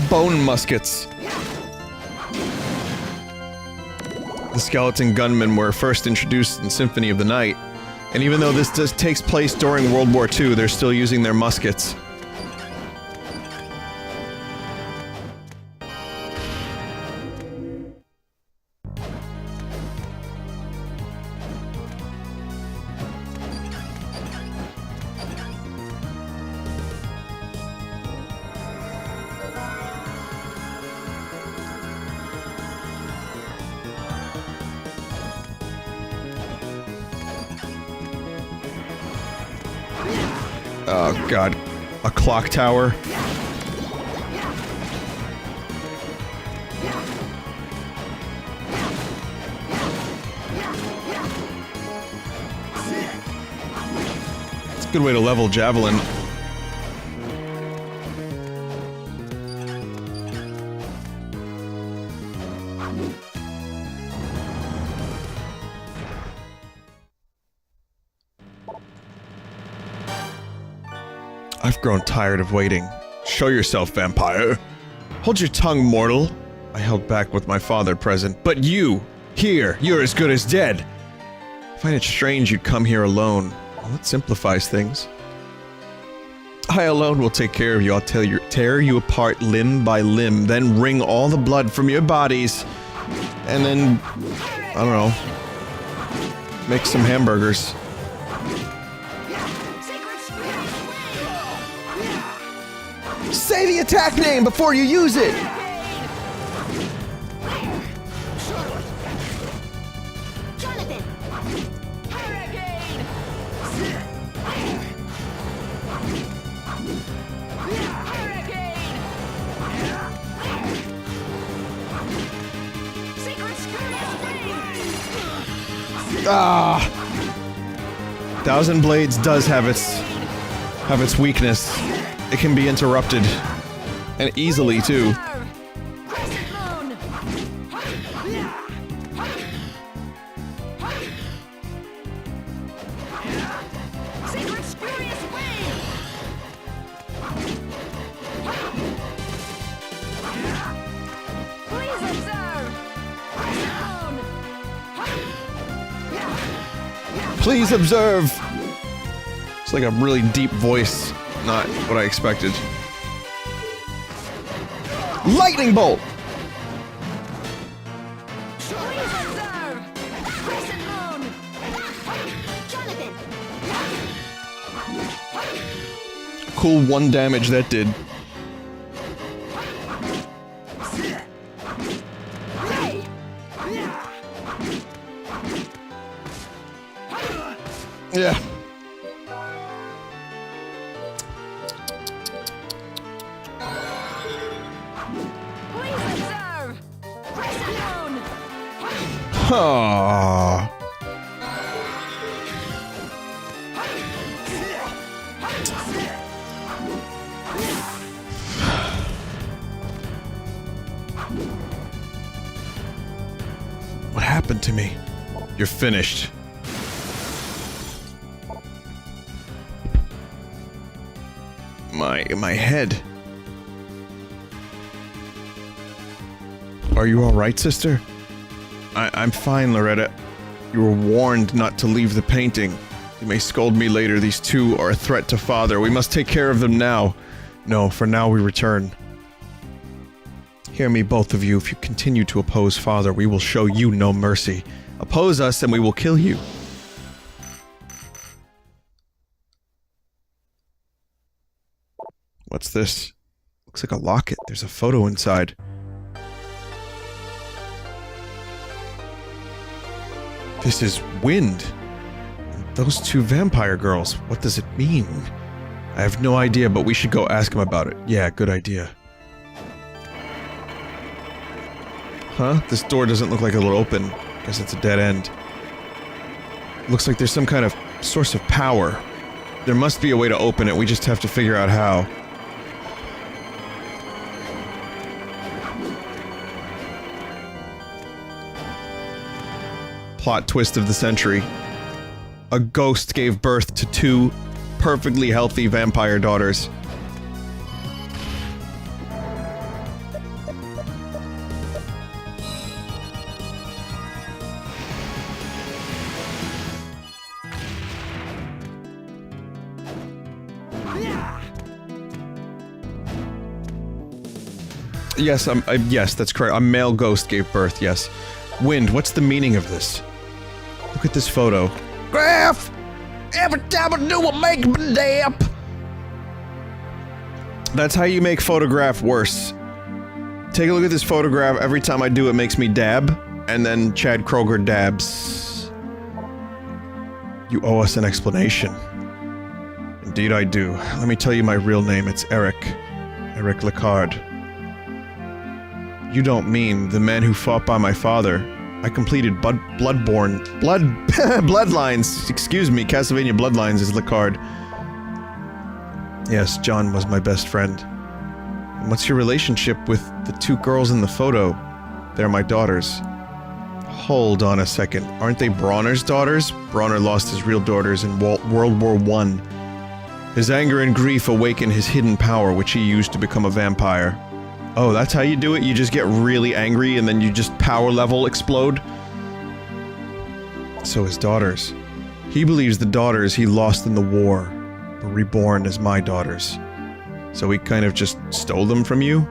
Bone muskets. The skeleton gunmen were first introduced in Symphony of the Night, and even though this takes place during World War II, they're still using their muskets. Oh god, a clock tower. It's a good way to level javelin. I've grown tired of waiting. Show yourself, vampire. Hold your tongue, mortal. I held back with my father present. But you! Here! You're as good as dead! I find it strange you'd come here alone. Well, that simplifies things. I alone will take care of you. I'll tear you apart limb by limb, then wring all the blood from your bodies. And then... I don't know. Make some hamburgers. Say the attack name before you use it!
Jonathan!
Ah! Thousand Blades does have its weakness. It can be interrupted. And easily, too. Please observe! It's like a really deep voice. Not what I expected. Lightning bolt! Cool 1 damage that did. Yeah. Aww. What happened to me? You're finished. My head. Are you all right, sister? I'm fine, Loretta. You were warned not to leave the painting. You may scold me later. These two are a threat to Father. We must take care of them now. No, for now we return. Hear me, both of you. If you continue to oppose Father, we will show you no mercy. Oppose us and we will kill you. What's this? Looks like a locket. There's a photo inside. This is Wind. Those two vampire girls. What does it mean? I have no idea, but we should go ask him about it. Yeah, good idea. Huh? This door doesn't look like it'll open. Guess it's a dead end. Looks like there's some kind of source of power. There must be a way to open it. We just have to figure out how. Plot twist of the century. A ghost gave birth to two perfectly healthy vampire daughters. Yes, yes, that's correct. A male ghost gave birth, yes. Wind, what's the meaning of this? Look at this photo.
Graph! Every time I do, I make me dip!
That's how you make photograph worse. Take a look at this photograph. Every time I do, it makes me dab. And then Chad Kroger dabs. You owe us an explanation. Indeed I do. Let me tell you my real name. It's Eric. Eric Lecard. You don't mean the man who fought by my father. I completed Bloodlines. Excuse me, Castlevania Bloodlines is Lecard. Yes, John was my best friend. And what's your relationship with the two girls in the photo? They're my daughters. Hold on a second. Aren't they Brauner's daughters? Brauner lost his real daughters in World War I. His anger and grief awakened his hidden power, which he used to become a vampire. Oh, that's how you do it? You just get really angry and then you just power level explode? So his daughters. He believes the daughters he lost in the war were reborn as my daughters. So he kind of just stole them from you?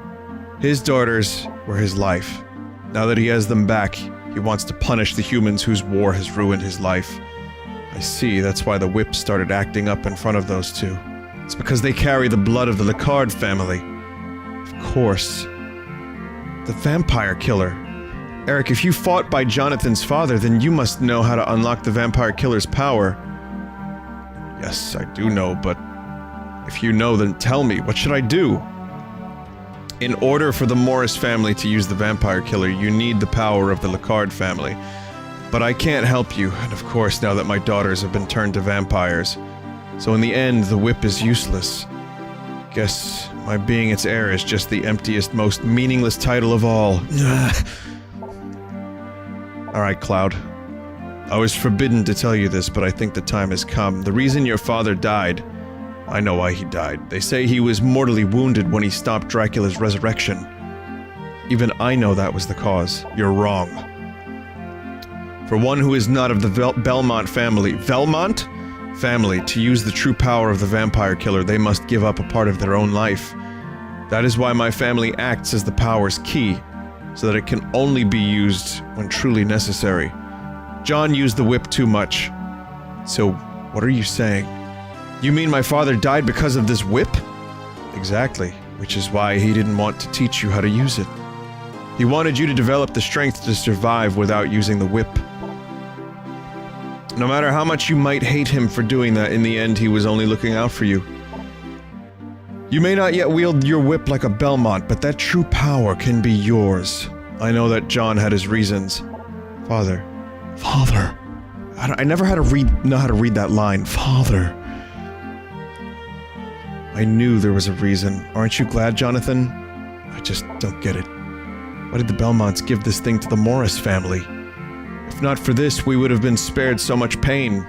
His daughters were his life. Now that he has them back, he wants to punish the humans whose war has ruined his life. I see, that's why the whip started acting up in front of those two. It's because they carry the blood of the Lecard family. Of course. The vampire killer. Eric, if you fought by Jonathan's father, then you must know how to unlock the vampire killer's power. Yes, I do know, but if you know, then tell me, what should I do? In order for the Morris family to use the vampire killer, you need the power of the Lecard family. But I can't help you, and of course now that my daughters have been turned to vampires. So in the end, the whip is useless. Guess my being its heir is just the emptiest, most meaningless title of all. Alright, Cloud. I was forbidden to tell you this, but I think the time has come. The reason your father died... I know why he died. They say he was mortally wounded when he stopped Dracula's resurrection. Even I know that was the cause. You're wrong. For one who is not of the Belmont family... Velmont? Family, to use the true power of the vampire killer, they must give up a part of their own life. That is why my family acts as the power's key, so that it can only be used when truly necessary. John used the whip too much. So, what are you saying? You mean my father died because of this whip? Exactly, which is why he didn't want to teach you how to use it. He wanted you to develop the strength to survive without using the whip. No matter how much you might hate him for doing that, in the end he was only looking out for you. You may not yet wield your whip like a Belmont, but that true power can be yours. I know that John had his reasons. Father. Father. I never had to know how to read that line. Father. I knew there was a reason. Aren't you glad, Jonathan? I just don't get it. Why did the Belmonts give this thing to the Morris family? If not for this, we would have been spared so much pain.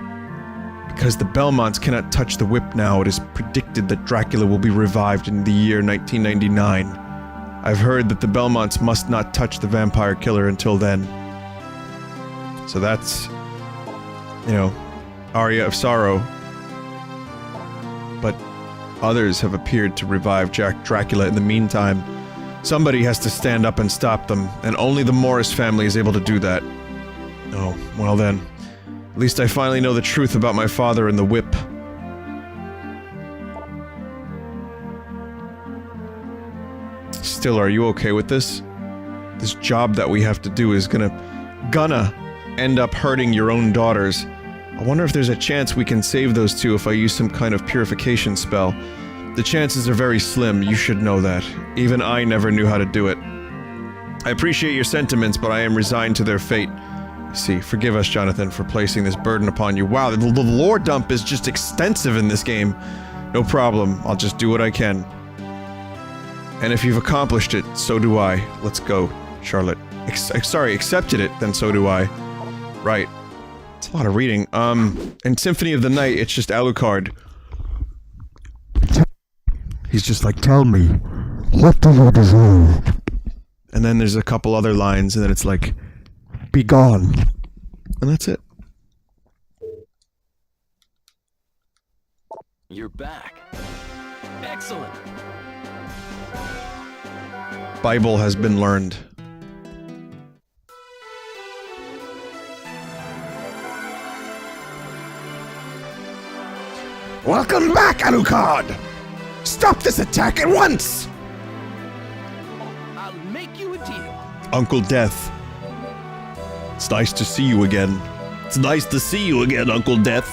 Because the Belmonts cannot touch the whip now, it is predicted that Dracula will be revived in the year 1999. I've heard that the Belmonts must not touch the vampire killer until then. So that's... you know, Aria of Sorrow. But others have appeared to revive Dracula in the meantime. Somebody has to stand up and stop them, and only the Morris family is able to do that. Oh, well then. At least I finally know the truth about my father and the whip. Still, are you okay with this? This job that we have to do is gonna end up hurting your own daughters. I wonder if there's a chance we can save those two if I use some kind of purification spell. The chances are very slim, you should know that. Even I never knew how to do it. I appreciate your sentiments, but I am resigned to their fate. See, forgive us, Jonathan, for placing this burden upon you. Wow, the lore dump is just extensive in this game. No problem, I'll just do what I can. And if you've accomplished it, so do I. Let's go, Charlotte. Accepted it, then so do I. Right. It's a lot of reading. In Symphony of the Night, it's just Alucard. He's just like, tell me, what do you deserve? And then there's a couple other lines, and then it's like, be gone. And that's it.
You're back. Excellent.
Bible has been learned.
Welcome back, Alucard! Stop this attack at once!
I'll make you a deal.
Uncle Death. It's nice to see you again. It's nice to see you again, Uncle Death.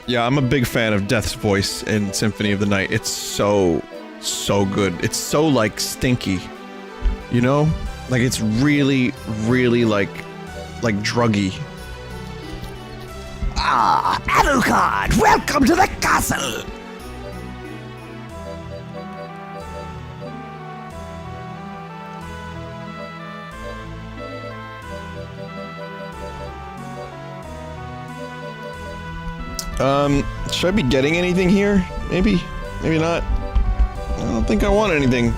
Yeah, I'm a big fan of Death's voice in Symphony of the Night. It's so good. It's so, like, stinky. You know? Like, it's really, really, like druggy.
Ah, Alucard, welcome to the castle!
Should I be getting anything here? Maybe? Maybe not. I don't think I want anything.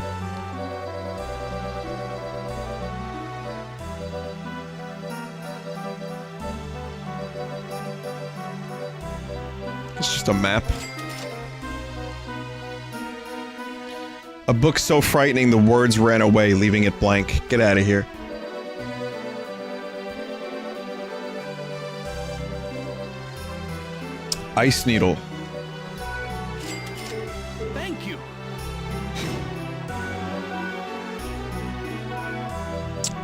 It's just a map. A book so frightening the words ran away, leaving it blank. Get out of here. Ice Needle.
Thank you.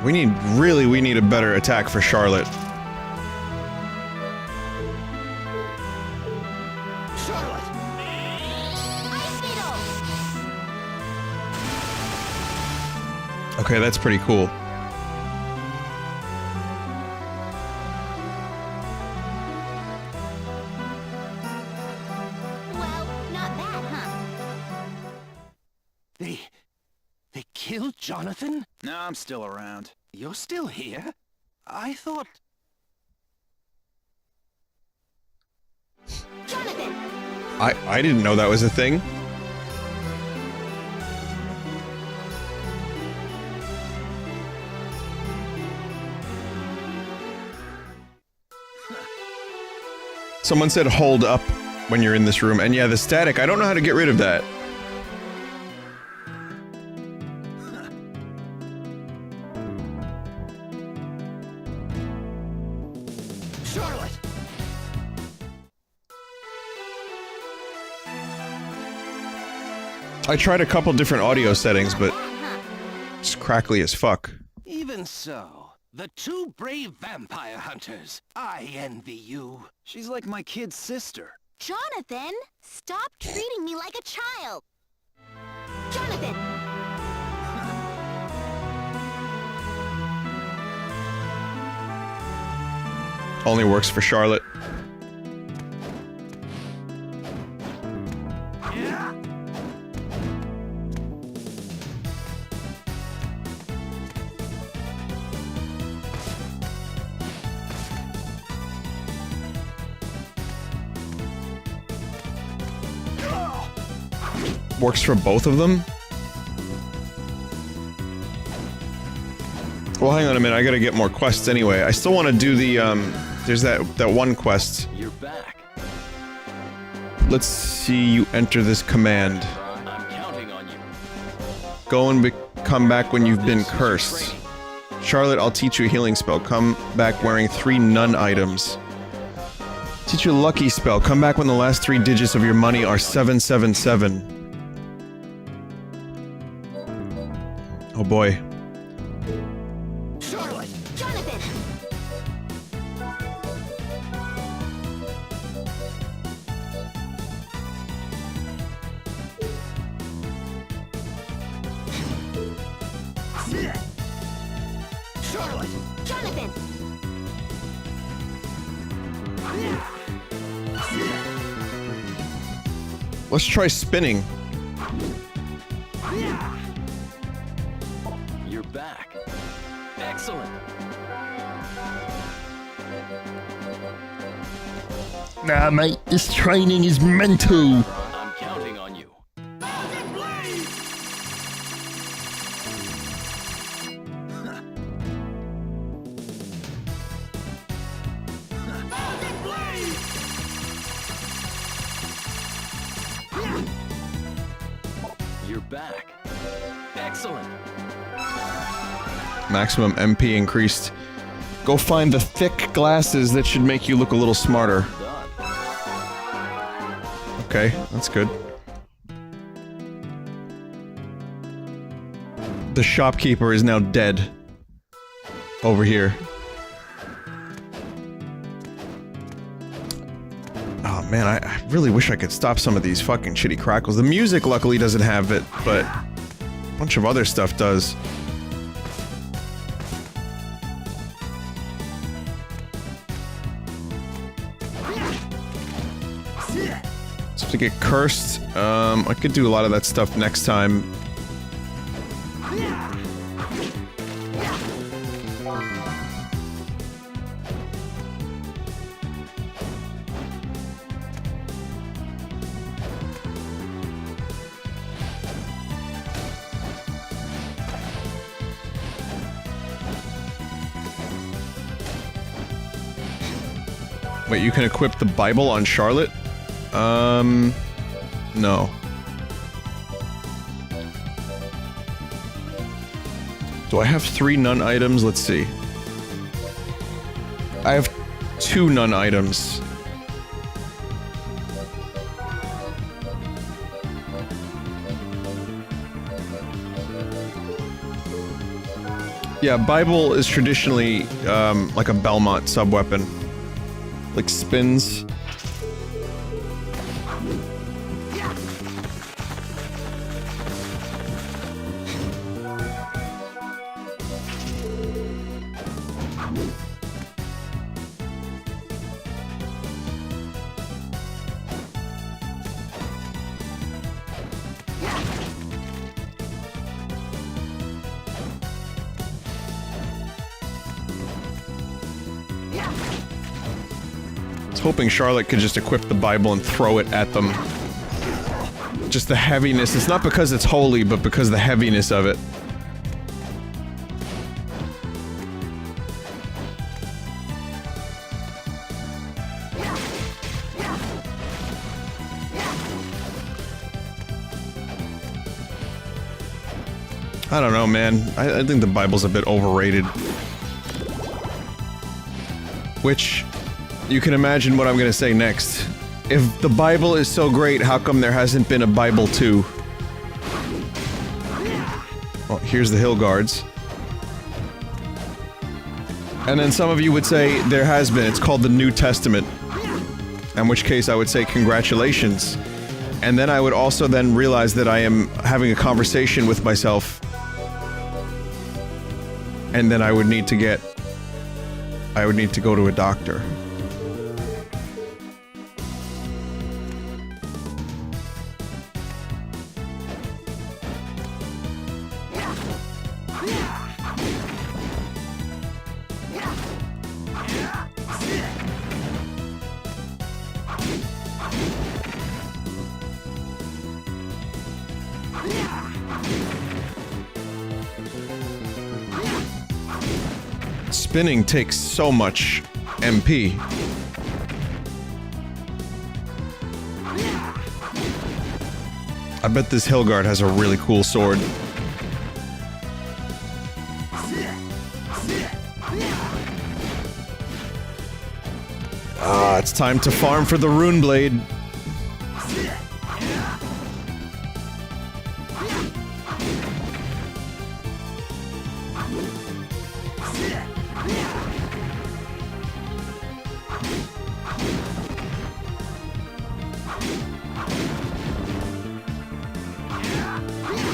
We need a better attack for Charlotte.
Charlotte.
Ice Needle.
Okay, that's pretty cool.
Well, not bad, huh?
They killed Jonathan?
No, I'm still around.
You're still here? I thought...
Jonathan.
I didn't know that was a thing. Someone said hold up when you're in this room, and yeah, the static, I don't know how to get rid of that.
Charlotte!
I tried a couple different audio settings, but
Huh.
it's crackly as fuck.
Even so, the two brave vampire hunters, I envy you.
She's like my kid sister.
Jonathan, stop treating me like a child. Jonathan.
Only works for Charlotte. Works for both of them? Well, hang on a minute, I gotta get more quests anyway. I still want to do the, there's that one quest.
You're back.
Let's see you enter this command.
I'm counting on you.
Go and come back when you've been cursed. Charlotte, I'll teach you a healing spell. Come back wearing 3 nun items. Teach you a lucky spell. Come back when the last 3 digits of your money are 777. Oh boy.
Charlotte!
Jonathan.
Charlotte!
Jonathan.
Let's try spinning.
You're back. Excellent.
Nah, mate, this training is mental.
I'm counting on you. You're back. Excellent.
Maximum MP increased. Go find the thick glasses that should make you look a little smarter.
Done.
Okay, that's good. The shopkeeper is now dead. Over here. Oh man, I really wish I could stop some of these fucking shitty crackles. The music luckily doesn't have it, but a bunch of other stuff does. So to get cursed, I could do a lot of that stuff next time. Wait, you can equip the Bible on Charlotte? No. Do I have 3 nun items? Let's see. I have 2 nun items. Yeah, Bible is traditionally, like a Belmont sub-weapon. Like spins. Hoping Charlotte could just equip the Bible and throw it at them. Just the heaviness. It's not because it's holy, but because the heaviness of it. I don't know, man. I think the Bible's a bit overrated. Which... you can imagine what I'm gonna say next. If the Bible is so great, how come there hasn't been a Bible 2? Oh, here's the Hill Guards. And then some of you would say, there has been, it's called the New Testament. In which case I would say, congratulations. And then I would also then realize that I am having a conversation with myself. And then I would need to go to a doctor. Spinning takes so much MP. I bet this Hillguard has a really cool sword. Ah, it's time to farm for the Rune Blade.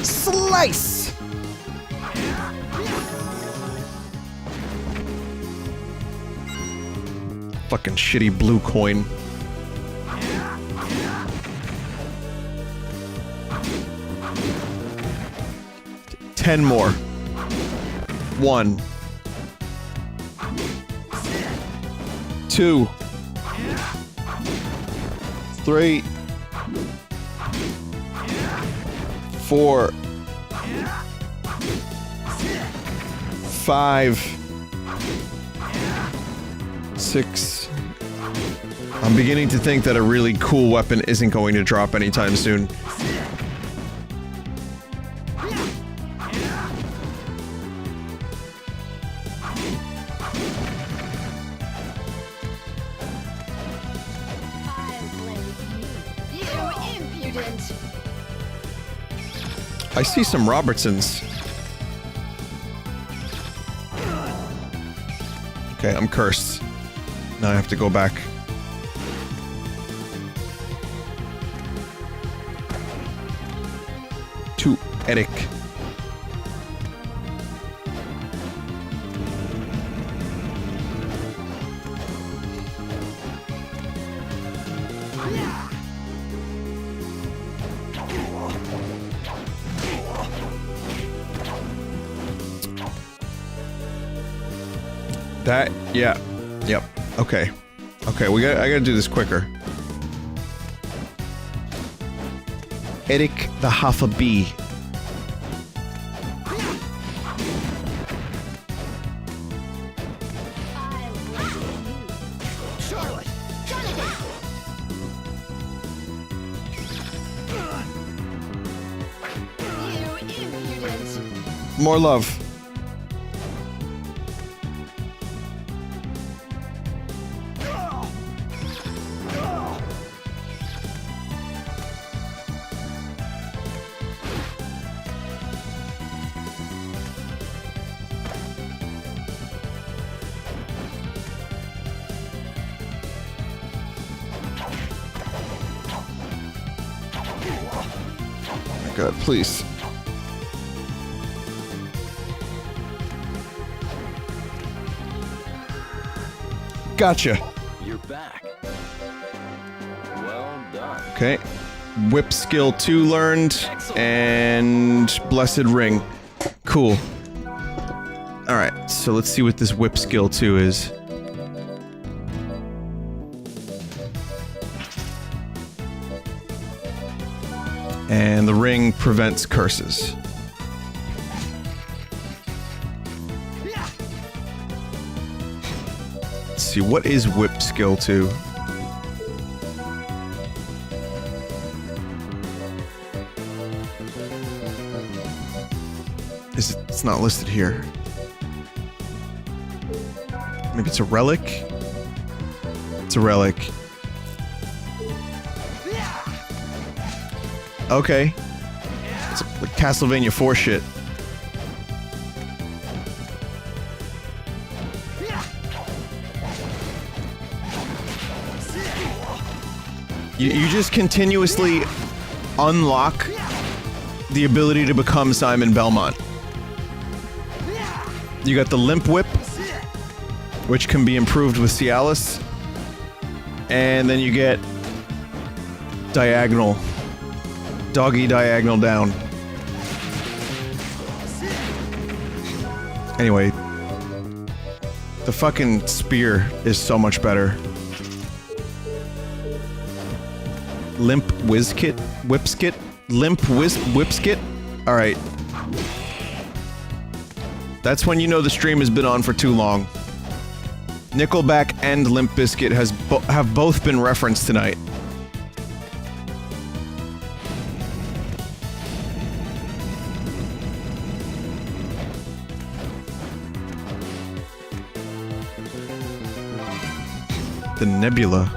Slice!
Fucking shitty blue coin. Ten more. 1. 2. 3, 4, 5, 6. I'm beginning to think that a really cool weapon isn't going to drop anytime soon. I see some Robertsons. Okay, I'm cursed. Now I have to go back. To Eric. That, yeah, yep, okay. Okay, I gotta do this quicker. Eric the half a bee.
Charlotte!
More love. God, please. Gotcha.
You're back. Well done.
Okay. Whip skill 2 learned, and Blessed Ring. Cool. Alright, so let's see what this whip skill 2 is. And the ring prevents curses. Let's see, what is whip skill 2? It's not listed here. Maybe it's a relic? It's a relic. Okay. It's like Castlevania 4 shit. You just continuously unlock the ability to become Simon Belmont. You got the Limp Whip, which can be improved with Cialis. And then you get Diagonal. Doggy diagonal down. Anyway, the fucking spear is so much better. Limp Whizkit? Whipskit? Limp Whipskit? Alright. That's when you know the stream has been on for too long. Nickelback and Limp Bizkit have both been referenced tonight. The Nebula.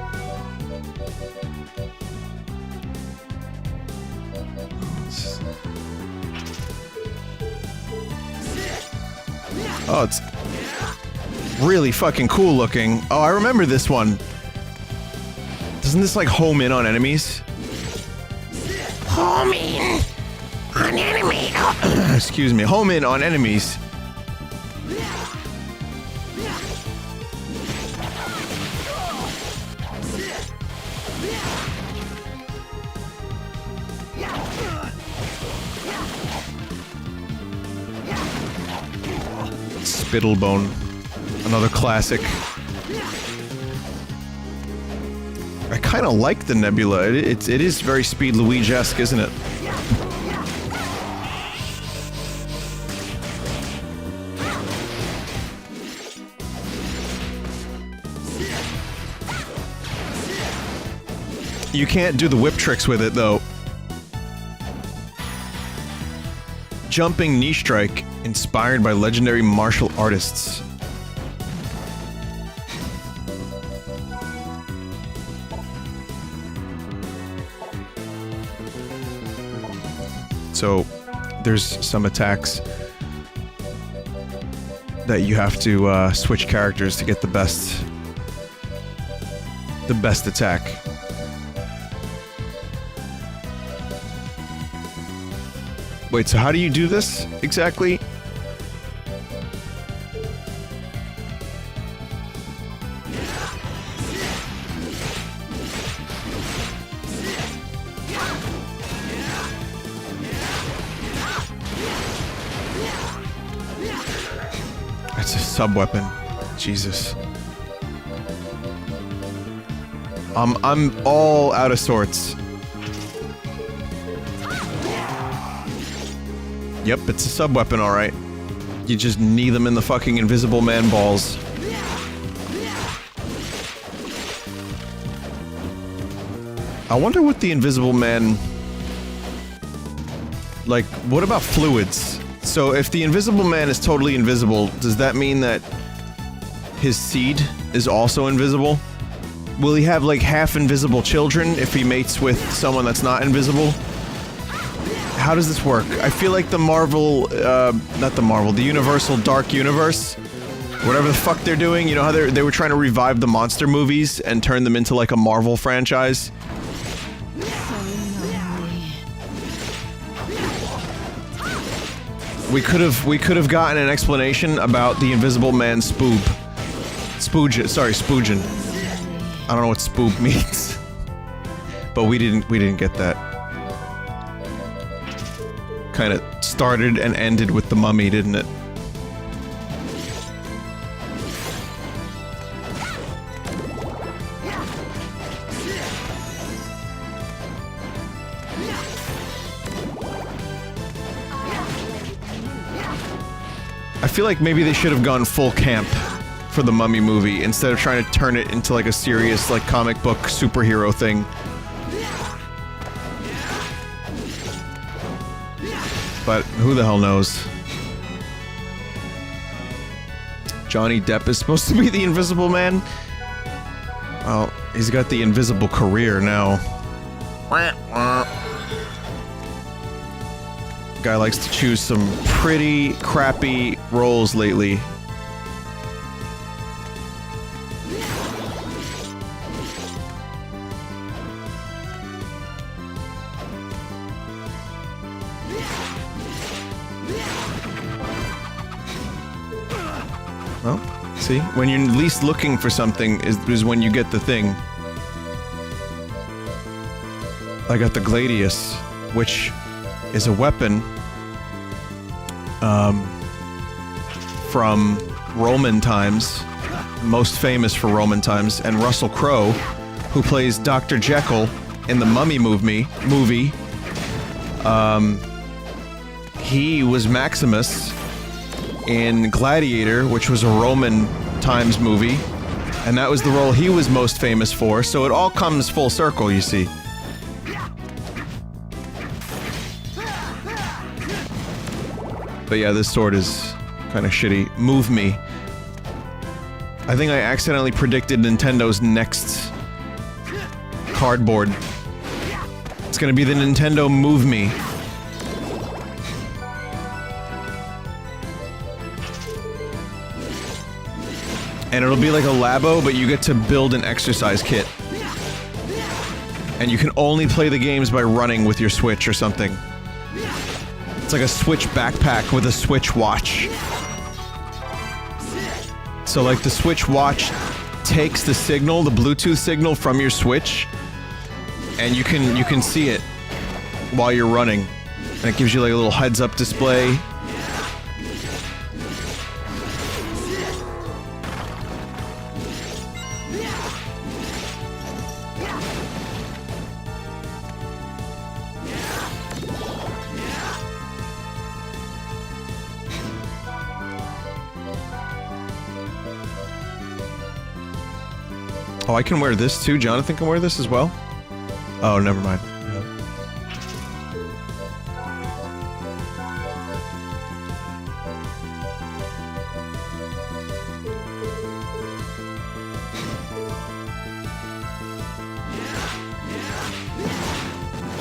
Oh, it's really fucking cool looking. Oh, I remember this one. Doesn't this like home in on enemies?
Home in on enemy.
Excuse me, home in on enemies. Spittlebone. Another classic. I kind of like the nebula. It is very Speed Luigi-esque, isn't it? You can't do the whip tricks with it, though. Jumping knee strike, inspired by legendary martial artists. So, there's some attacks that you have to switch characters to get the best attack. Wait, so how do you do this exactly? It's a sub-weapon. Jesus. I'm all out of sorts. Yep, it's a sub-weapon, alright. You just knee them in the fucking Invisible Man balls. I wonder what the Invisible Man... Like, what about fluids? So if the Invisible Man is totally invisible, does that mean that his seed is also invisible? Will he have, like, half-invisible children if he mates with someone that's not invisible? How does this work? I feel like the Marvel, the Universal Dark Universe, whatever the fuck they're doing, you know how they were trying to revive the monster movies and turn them into like a Marvel franchise? We could have gotten an explanation about the Invisible Man spoojin. I don't know what spoob means. But we didn't get that. Kind of started and ended with the mummy, didn't it? I feel like maybe they should have gone full camp for the Mummy movie instead of trying to turn it into like a serious like comic book superhero thing. But who the hell knows? Johnny Depp is supposed to be the Invisible Man? Well, he's got the invisible career now. Guy likes to choose some pretty crappy roles lately. Well, see? When you're least looking for something is when you get the thing. I got the Gladius, which is a weapon from Roman times, most famous for Roman times, and Russell Crowe, who plays Dr. Jekyll in the Mummy movie, he was Maximus in Gladiator, which was a Roman times movie, and that was the role he was most famous for, so it all comes full circle, you see. But yeah, this sword is kind of shitty. Move Me. I think I accidentally predicted Nintendo's next cardboard. It's gonna be the Nintendo Move Me. And it'll be like a Labo, but you get to build an exercise kit. And you can only play the games by running with your Switch or something. It's like a Switch backpack with a Switch watch. So like the Switch watch takes the signal, the Bluetooth signal from your Switch, and you can see it while you're running. And it gives you like a little heads-up display. Oh, I can wear this too? Jonathan can wear this as well? Oh, never mind.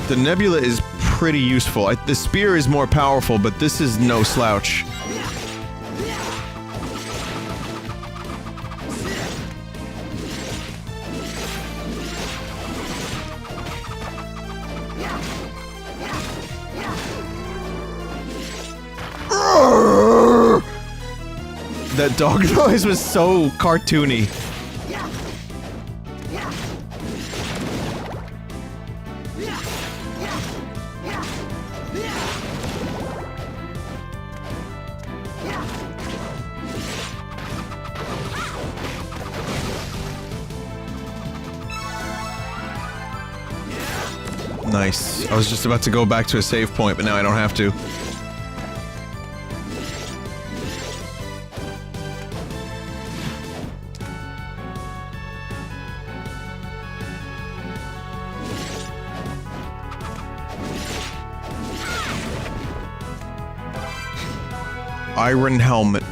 The nebula is pretty useful. The spear is more powerful, but this is no slouch. That dog noise was so cartoony. Nice. I was just about to go back to a save point, but now I don't have to. Iron helmet.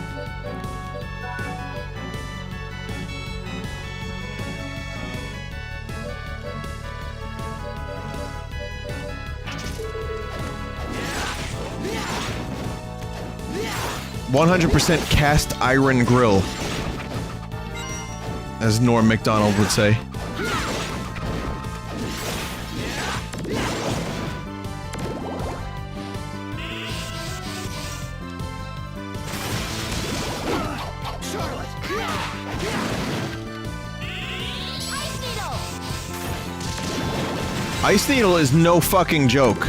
"100% cast iron grill," as Norm Macdonald would say. Ice Needle is no fucking joke.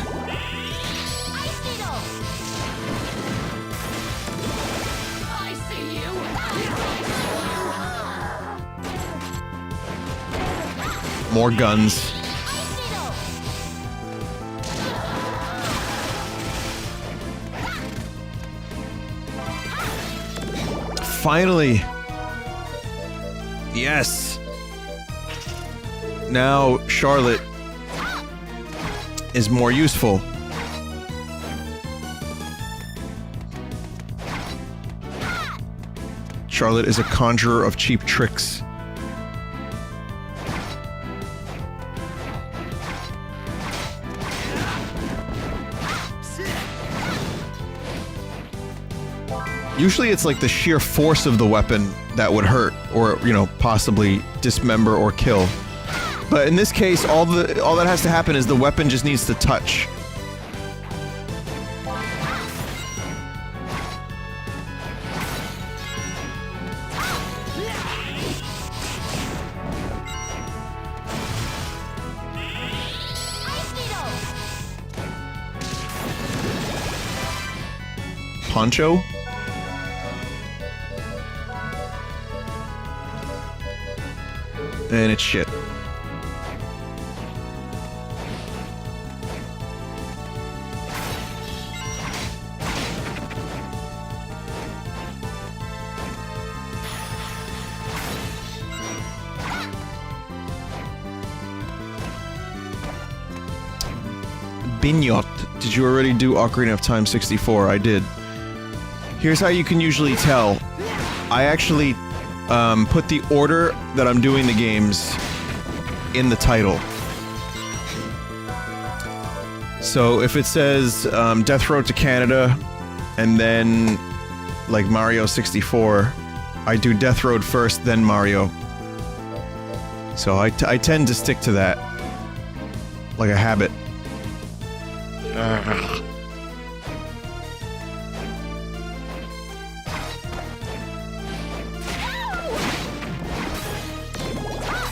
More guns. Finally. Yes. Now Charlotte is more useful. Charlotte is a conjurer of cheap tricks. Usually it's like the sheer force of the weapon that would hurt, or, you know, possibly dismember or kill. But in this case, all that has to happen is the weapon just needs to touch. Poncho? And it's shit. Bignot. Did you already do Ocarina of Time 64? I did. Here's how you can usually tell. I actually put the order that I'm doing the games in the title. So if it says Death Road to Canada and then like Mario 64, I do Death Road first, then Mario. So I tend to stick to that like a habit.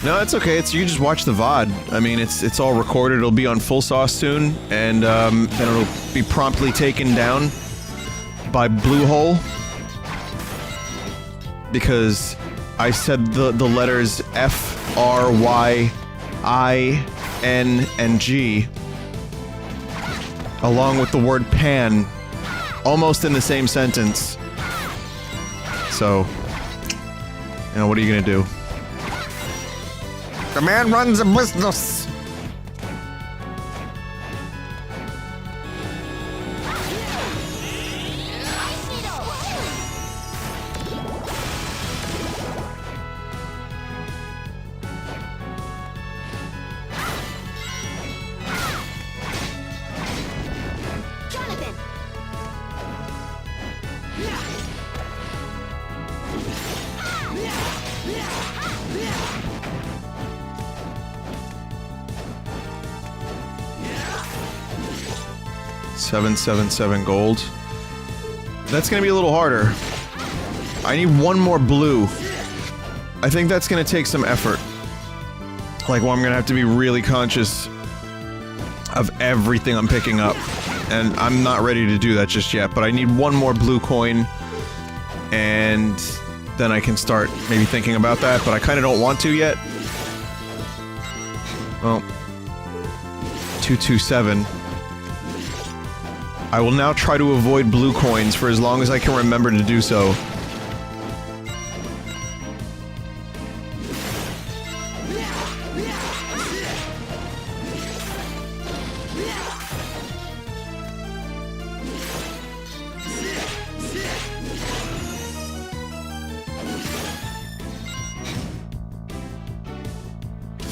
No, it's okay. You just watch the VOD. I mean, it's all recorded. It'll be on Full Sauce soon, and then it'll be promptly taken down by Bluehole because I said the letters F, R, Y, I, N, and G along with the word pan almost in the same sentence. So, you know, what are you gonna do?
The man runs a business.
Jonathan!
777 gold. That's gonna be a little harder. I need one more blue. I think that's gonna take some effort. Like, well, I'm gonna have to be really conscious of everything I'm picking up. And I'm not ready to do that just yet, but I need one more blue coin. And then I can start maybe thinking about that, but I kinda don't want to yet. Well, 227. I will now try to avoid blue coins for as long as I can remember to do so.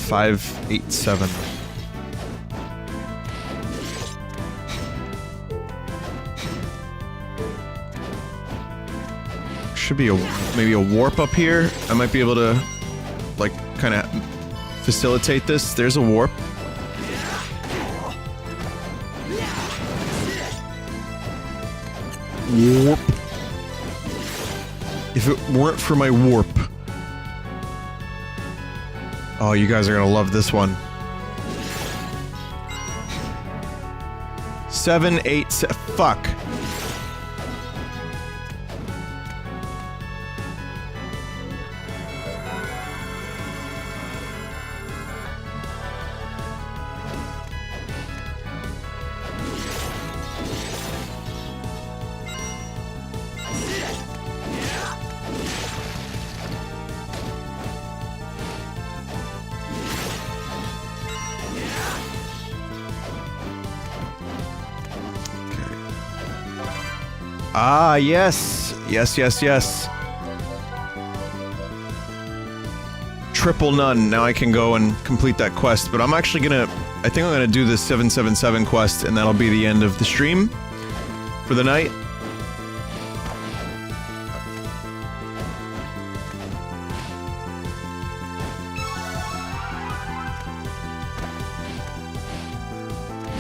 Five, 8, 7. Should be maybe a warp up here. I might be able to, like, kind of facilitate this. There's a warp. Warp. If it weren't for my warp. Oh, you guys are gonna love this one. 7, 8, fuck. Ah, yes. Yes, yes, yes. Triple none. Now I can go and complete that quest, but I'm actually gonna... I think I'm gonna do this 777 quest, and that'll be the end of the stream for the night.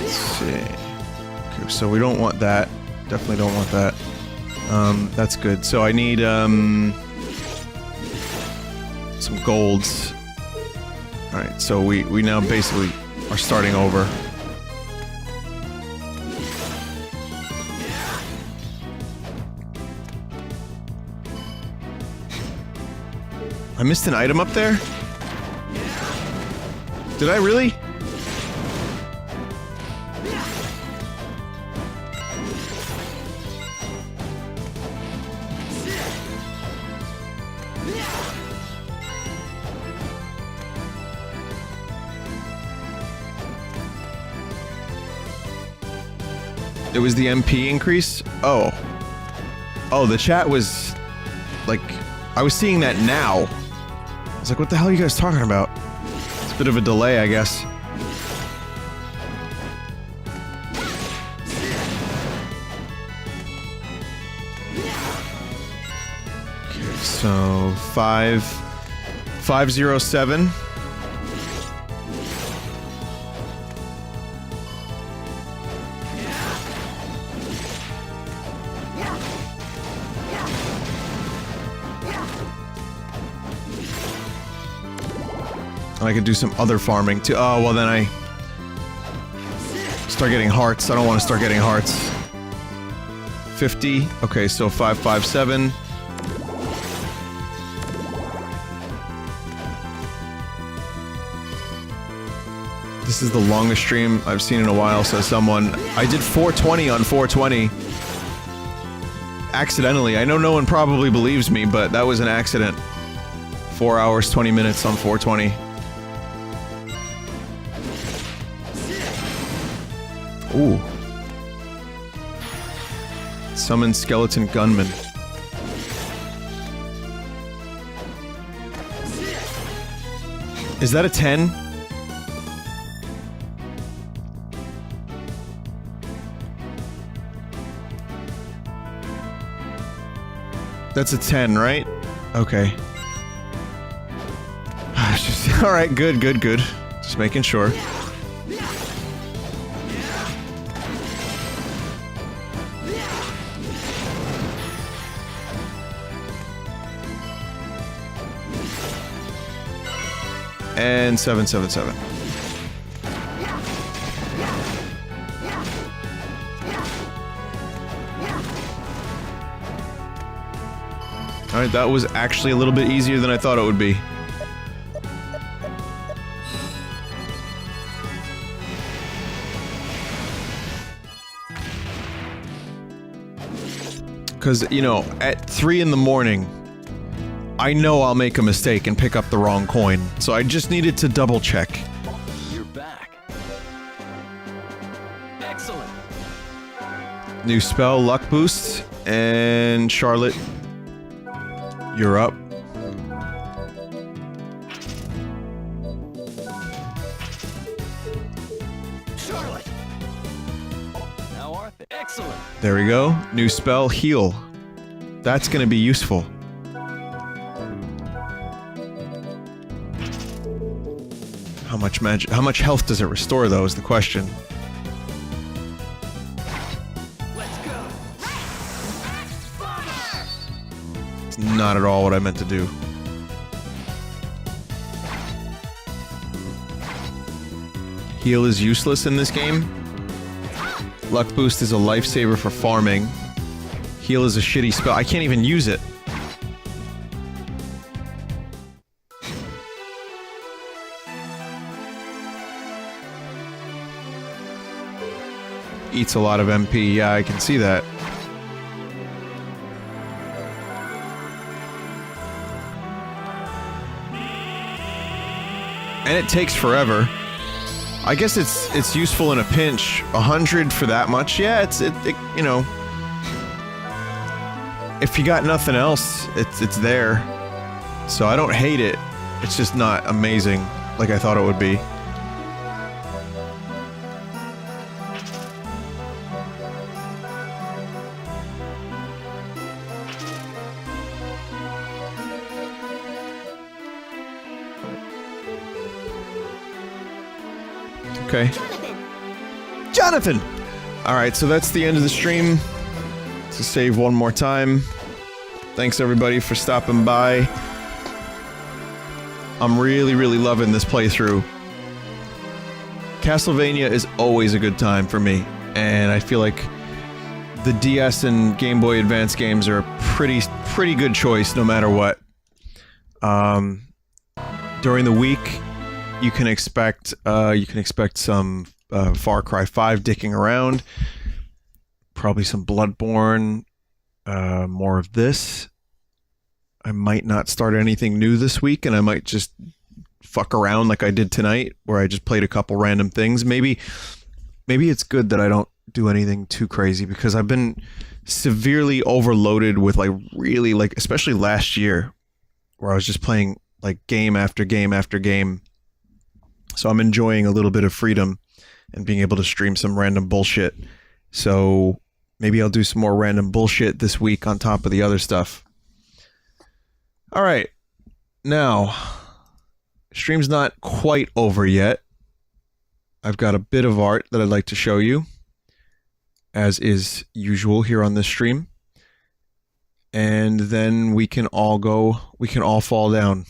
Let's see. Okay, so we don't want that. Definitely don't want that. That's good. So I need, some golds. Alright, so we now basically are starting over. I missed an item up there? Did I really? It was the MP increase? Oh. Oh, the chat was... like... I was seeing that now. I was like, what the hell are you guys talking about? It's a bit of a delay, I guess. Okay, so... 507. I could do some other farming too. Oh, well then I start getting hearts. I don't want to start getting hearts. 50. Okay, so 557. This is the longest stream I've seen in a while, says someone. I did 420 on 420. Accidentally. I know no one probably believes me, but that was an accident. 4 hours, 20 minutes on 420. Ooh. Summon skeleton gunman. Is that a 10? That's a 10, right? Okay. Alright, good, good, good. Just making sure. And 777. Alright, that was actually a little bit easier than I thought it would be. Because, you know, at 3 in the morning, I know I'll make a mistake and pick up the wrong coin, so I just needed to double check.
You're back. Excellent.
New spell, luck boost, and Charlotte, you're up.
Charlotte!
Now Arthur. Excellent.
There we go. New spell, heal. That's gonna be useful. How much health does it restore, though, is the question.
Let's go!
It's not at all what I meant to do. Heal is useless in this game. Luck boost is a lifesaver for farming. Heal is a shitty spell. I can't even use it. Eats a lot of MP. Yeah, I can see that. And it takes forever. I guess it's useful in a pinch. 100 for that much? Yeah, it you know. If you got nothing else, it's there. So I don't hate it. It's just not amazing like I thought it would be. Okay. Jonathan! Alright, so that's the end of the stream. To save one more time. Thanks everybody for stopping by. I'm really, really loving this playthrough. Castlevania is always a good time for me, and I feel like the DS and Game Boy Advance games are a pretty good choice no matter what. During the week, you can expect some Far Cry 5 dicking around, probably some Bloodborne, more of this. I might not start anything new this week, and I might just fuck around like I did tonight, where I just played a couple random things. Maybe it's good that I don't do anything too crazy, because I've been severely overloaded with really especially last year, where I was just playing like game after game after game. So I'm enjoying a little bit of freedom and being able to stream some random bullshit. So maybe I'll do some more random bullshit this week on top of the other stuff. Alright. Now, stream's not quite over yet. I've got a bit of art that I'd like to show you, as is usual here on this stream. And then we can all fall down.